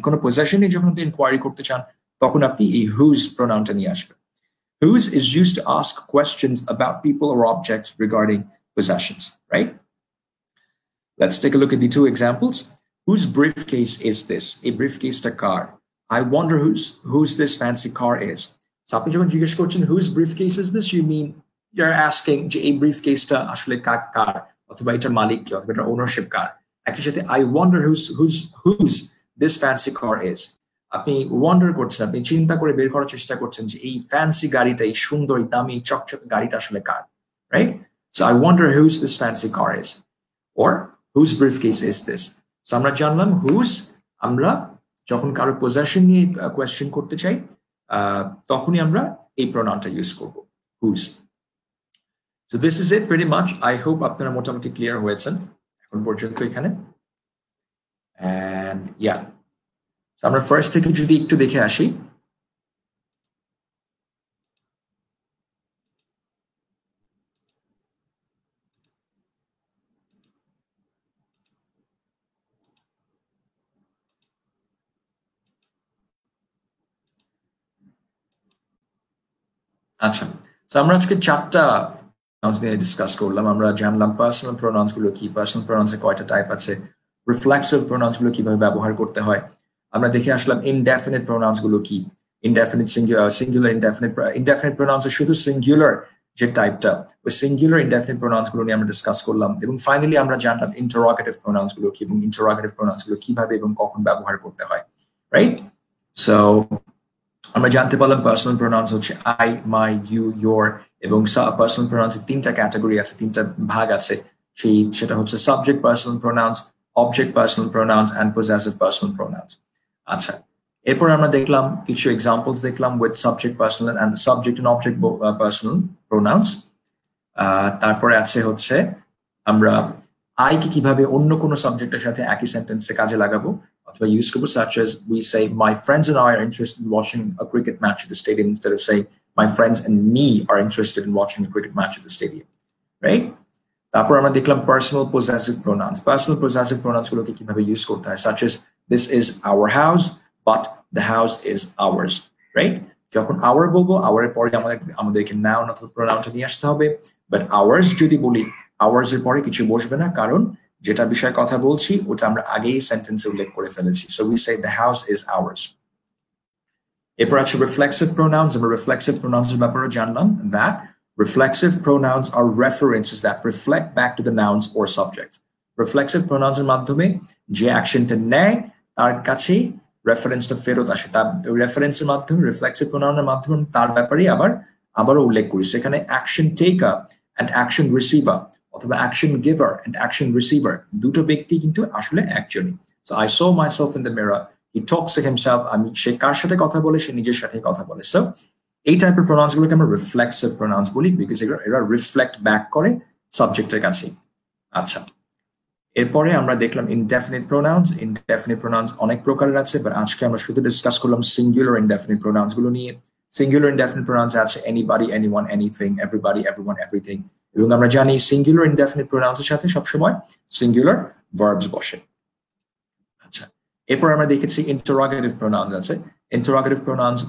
A: কোনো পজেশন নিয়ে যখন আপনি ইনকোয়ারি করতে চান তখন আপনি এই হুজ প্রোনাউনটা নিয়ে আসবেন। Whose is used to ask questions about people or objects regarding possessions, right? Let's take a look at the two examples. Whose briefcase is this? A briefcase to car. I wonder whose this fancy car is. So আপনি যখন জিজ্ঞেস করছেন whose briefcase is this, you mean you're asking যে এই ব্রিফকেসটা আসলে কার, অথবা এটার মালিক কি, অথবা এটার ওনারশিপ কার। একই সাথে I wonder whose this fancy car is. আপনি ওয়ান্ডার করছেন, আপনি চিন্তা করে বের করার চেষ্টা করছেন যে এই ফ্যান্সি গাড়িটা, এই সুন্দর দামি চকচকে গাড়িটা আসলে কার, right? So I wonder whose this fancy car is, or whose briefcase is this. So আমরা জানলাম whose আমরা যখন কারো পজেশন নিয়ে কোয়েশ্চেন করতে চাই তখনই আমরা এই প্রোনাউনটা ইউজ করব, whose. So this is it pretty much. I hope আপনারা মোটামুটি ক্লিয়ার হয়েছেন এখন পর্যন্ত এখানে। And yeah, so আমরা ফার্স্ট থেকে যদি একটু দেখে আসি, আচ্ছা, তো আমরা আজকে চারটা প্রোনাউন্স নিয়ে ডিসকাস করলাম। আমরা জানলাম পার্সোনাল প্রোনাউন্স গুলো কি, পার্সোনাল প্রোনাউন্সে কয়টা টাইপ আছে, রিফ্লেক্সিভ প্রোনাউন্স গুলো কিভাবে ব্যবহার করতে হয়। আমরা দেখে আসলাম ইনডেফিনিট প্রোনাউন্স গুলো কি, ইনডেফিনিট, সিঙ্গুলার, ইনডেফিনিট প্রোনাউন্স শুধু সিঙ্গুলার যে টাইপটা, ওই সিঙ্গুলার ইনডেফিনিট প্রোনাউন্স গুলো নিয়ে আমরা ডিসকাস করলাম। এবং ফাইনালি আমরা জানলাম ইন্টারোগেটিভ প্রোনাউন্স গুলো কি, এবং ইন্টারোগেটিভ প্রোনাউন্স গুলো কিভাবে এবং কখন ব্যবহার করতে হয়, রাইট? সো আমরা জানতে পারলাম পার্সোনাল প্রোনাউন্স হচ্ছে আই, মাই, ইউ, ইয়োর, এবং পার্সোনাল প্রোনাউন্স তিনটা ক্যাটাগরি আছে, তিনটা ভাগ আছে। সেটা হচ্ছে subject personal pronouns, object personal pronouns and possessive personal pronouns. আচ্ছা, এরপর আমরা দেখলাম কিছু এক্সাম্পলস দেখলাম with subject personal and subject and object personal pronouns. তারপরে আছে হচ্ছে আমরা আই কে কিভাবে অন্য কোনো সাবজেক্টের সাথে একই সেন্টেন্সে কাজে লাগাবো অথবা ইউজ করবো, such as we say my friends and I are interested in watching a cricket match at the stadium instead of saying my friends and me are interested in watching a cricket match at the stadium, right? তারপর আমরা দেখলাম personal possessive pronounce. Personal possessive pronounce গুলোকে কিভাবে use করতে হয়, such as this is our house but the house is ours, right? যখন our বলবো our এর পরে আমাদেরকে noun অথবা প্রোনাউনটা নিয়ে আসতে হবে, বাট ours যদি বলি ours এর পরে কিছু বসবে না, কারণ যেটা বিষয়ে কথা বলছি ওটা আমরা আগেই সেন্টেন্সে উল্লেখ করে ফেলেছি। So we say the house is ours. এরপর আছে রিফ্লেক্সিভ প্রোনাউন্স। আমরা রিফ্লেক্সিভ প্রোনাউন্স এর ব্যাপারে জানলাম that reflexive pronouns are references that reflect back to the nouns or subjects. Reflexive pronouns এর মাধ্যমে যে অ্যাকশনটা নেয় তার কাছেই রেফারেন্সটা ফেরত আসে। তার রেফারেন্সের মাধ্যমে রিফ্লেক্সিভ প্রোনাউনের মাধ্যমে তার ব্যাপারেই আবারও উল্লেখ করি। সেখানে action taker and action receiver অথবা action giver and action receiver দুটো ব্যক্তি কিন্তু আসলে একজনই। So I saw myself in the mirror, he talks to himself. সে কার সাথে কথা বলে? সে নিজের সাথে কথা বলে। সো এই টাইপের প্রোনাউন্স গুলোকে আমরা রিফ্লেক্সিভ প্রোনাউন্স বলি, বিকজ এরা রিফ্লেক্ট ব্যাক করে সাবজেক্টের কাছে। আচ্ছা, এরপরে আমরা দেখলাম ইনডেফিনিট প্রোনাউন্স। ইনডেফিনিট প্রোনাউন্স অনেক প্রকারের আছে, বাট আজকে আমরা শুধু ডিসকাস করলাম সিঙ্গুলার ইনডেফিনিট প্রোনাউন্স গুলো নিয়ে। সিঙ্গুলার ইনডেফিনিট প্রোনাউন্স আছে anybody, anyone, anything, everybody, everyone, everything, এবং আমরা জানি সিঙ্গুলার ইনডেফিনিট প্রোনাউন্সের সাথে সবসময় সিঙ্গুলার ভার্বস বসে। আচ্ছা, এরপর আমরা দেখেছি ইন্টারোগেটিভ প্রোনাউন্স আছে। ইন্টারোগেটিভ প্রোনাউন্স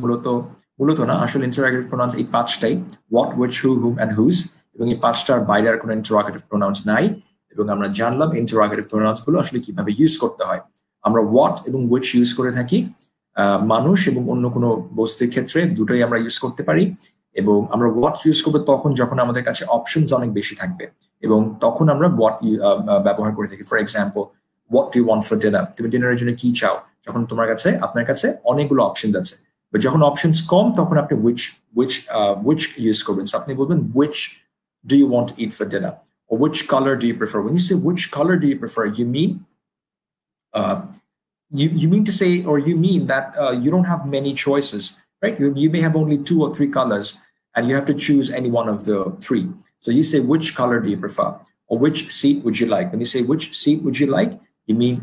A: মূলত না, আসলে ইন্টারোগেটিভ প্রোনাউন্স এই পাঁচটাই, what, which, who, whom and whose, এবং এই পাঁচটার বাইরে আর কোনো ইন্টারোগেটিভ প্রোনাউন্স নাই। এবং আমরা জানলাম ইন্টারোগেটিভ প্রোনাউন্স গুলো আসলে কিভাবে ইউজ করতে হয়। আমরা হোয়াট এবং হুইচ ইউজ করে থাকি মানুষ এবং অন্য কোনো বস্তুর ক্ষেত্রে, দুটোই আমরা ইউজ করতে পারি। এবং আমরা হোয়াট ইউজ করবো তখন যখন আমাদের কাছে অপশনস অনেক বেশি থাকবে, এবং তখন আমরা হোয়াট ব্যবহার করে থাকি। For example, what do you want for dinner? তুমি ডিনারের জন্য কি চাও? যখন আপনার কাছে অনেকগুলো অপশন আছে, বাট যখন অপশনস কম তখন আপনি which ইউজ করবেন। আপনি বলবেন which do you want to eat for dinner, or which color do you prefer? When you say which color do you prefer, you mean you mean to say, or you mean that you don't have many choices, right? You may have only 2 or 3 colors and you have to choose any one of the 3. So you say which color do you prefer, or which seat would you like? When you say which seat would you like, you mean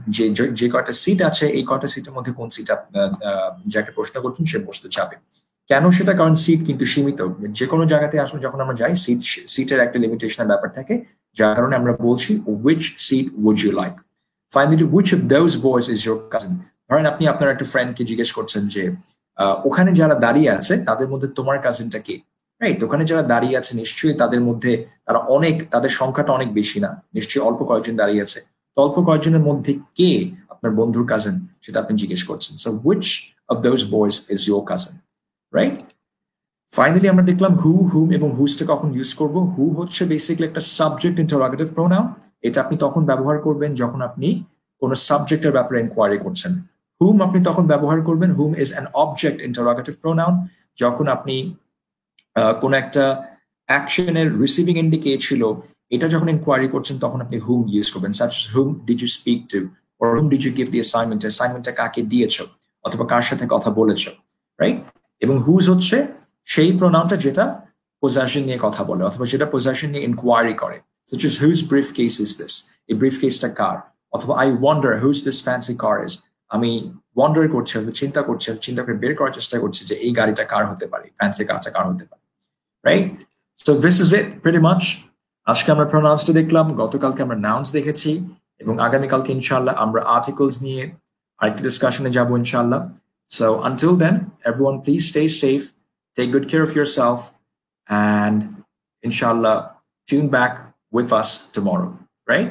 A: যে কয়টা seat আছে এই কয়টা সিটের মধ্যে কোন seat যাকে প্রশ্ন করছেন সে বসতে চাবে। কেন সেটা? কারণ সিট কিন্তু সীমিত। যে কোনো জায়গাতে আসলে যখন আমরা যাই সিটের একটা লিমিটেশনের ব্যাপার থাকে, যার কারণে আমরা বলছি which seat would you like. Finally, which of those boys is your cousin? ধরেন আপনি আপনার একটা ফ্রেন্ডকে জিজ্ঞেস করছেন যে ওখানে যারা দাঁড়িয়ে আছে তাদের মধ্যে তোমার কাজিনটা কে, রাইট? ওখানে যারা দাঁড়িয়ে আছে নিশ্চয়ই তাদের মধ্যে তাদের সংখ্যাটা অনেক বেশি না, নিশ্চয়ই অল্প কয়েকজন দাঁড়িয়ে আছে। অল্প কয়েকজনের মধ্যে কে আপনার বন্ধুর কাজিন সেটা আপনি জিজ্ঞেস করছেন। So which of those boys is your cousin, right? Finally আমরা দেখলাম হু, হুম এবং হুজটা কখন ইউজ করব। হু হচ্ছে বেসিক্যালি একটা সাবজেক্ট ইন্টারোগেটিভ প্রোনাউন। এটা আপনি তখন ব্যবহার করবেন যখন আপনি কোনো সাবজেক্টের ব্যাপারে ইনকোয়ারি করছেন। হুম আপনি তখন ব্যবহার করবেন, whom is an object interrogative pronoun, যখন আপনি কোন একটা অ্যাকশনের রিসিভিং এন্ডে কে ছিল এটা যখন ইনকোয়ারি করছেন তখন আপনি হুম ইউজ করবেন, such as whom did you speak to, or whom did you give the assignment? অ্যাসাইনমেন্টটা কাকে দিয়েছো অথবা কার সাথে কথা বলেছো, রাইট? এবং হুজ হচ্ছে সেই প্রোনাউনটা যেটা পজেশন নিয়ে কথা বলে অথবা যেটা পজেশন নিয়ে ইনকোয়ারি করে, such as whose briefcase is this? এই ব্রিফকেসটা কার? অথবা I wonder whose this fancy car is? আমি ওয়ান্ডার করছি, চিন্তা করে বের করার চেষ্টা করছি যে এই গাড়িটা কার হতে পারে, ফ্যান্সি কারটা কার হতে পারে, right? So this is it pretty much. আজকে আমরা প্রোনাউন্সটা দেখলাম, গতকালকে আমরা নাউন্স দেখেছি, এবং আগামীকালকে ইনশাআল্লাহ আমরা আর্টিকেলস নিয়ে আরেকটি ডিসকাশনে যাব ইনশাআল্লাহ। So until then, everyone please stay safe, take good care of yourself, and inshallah tune back with us tomorrow, right?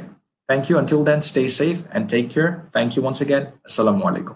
A: Thank you. Until then, stay safe and take care. Thank you once again. Assalamu alaikum.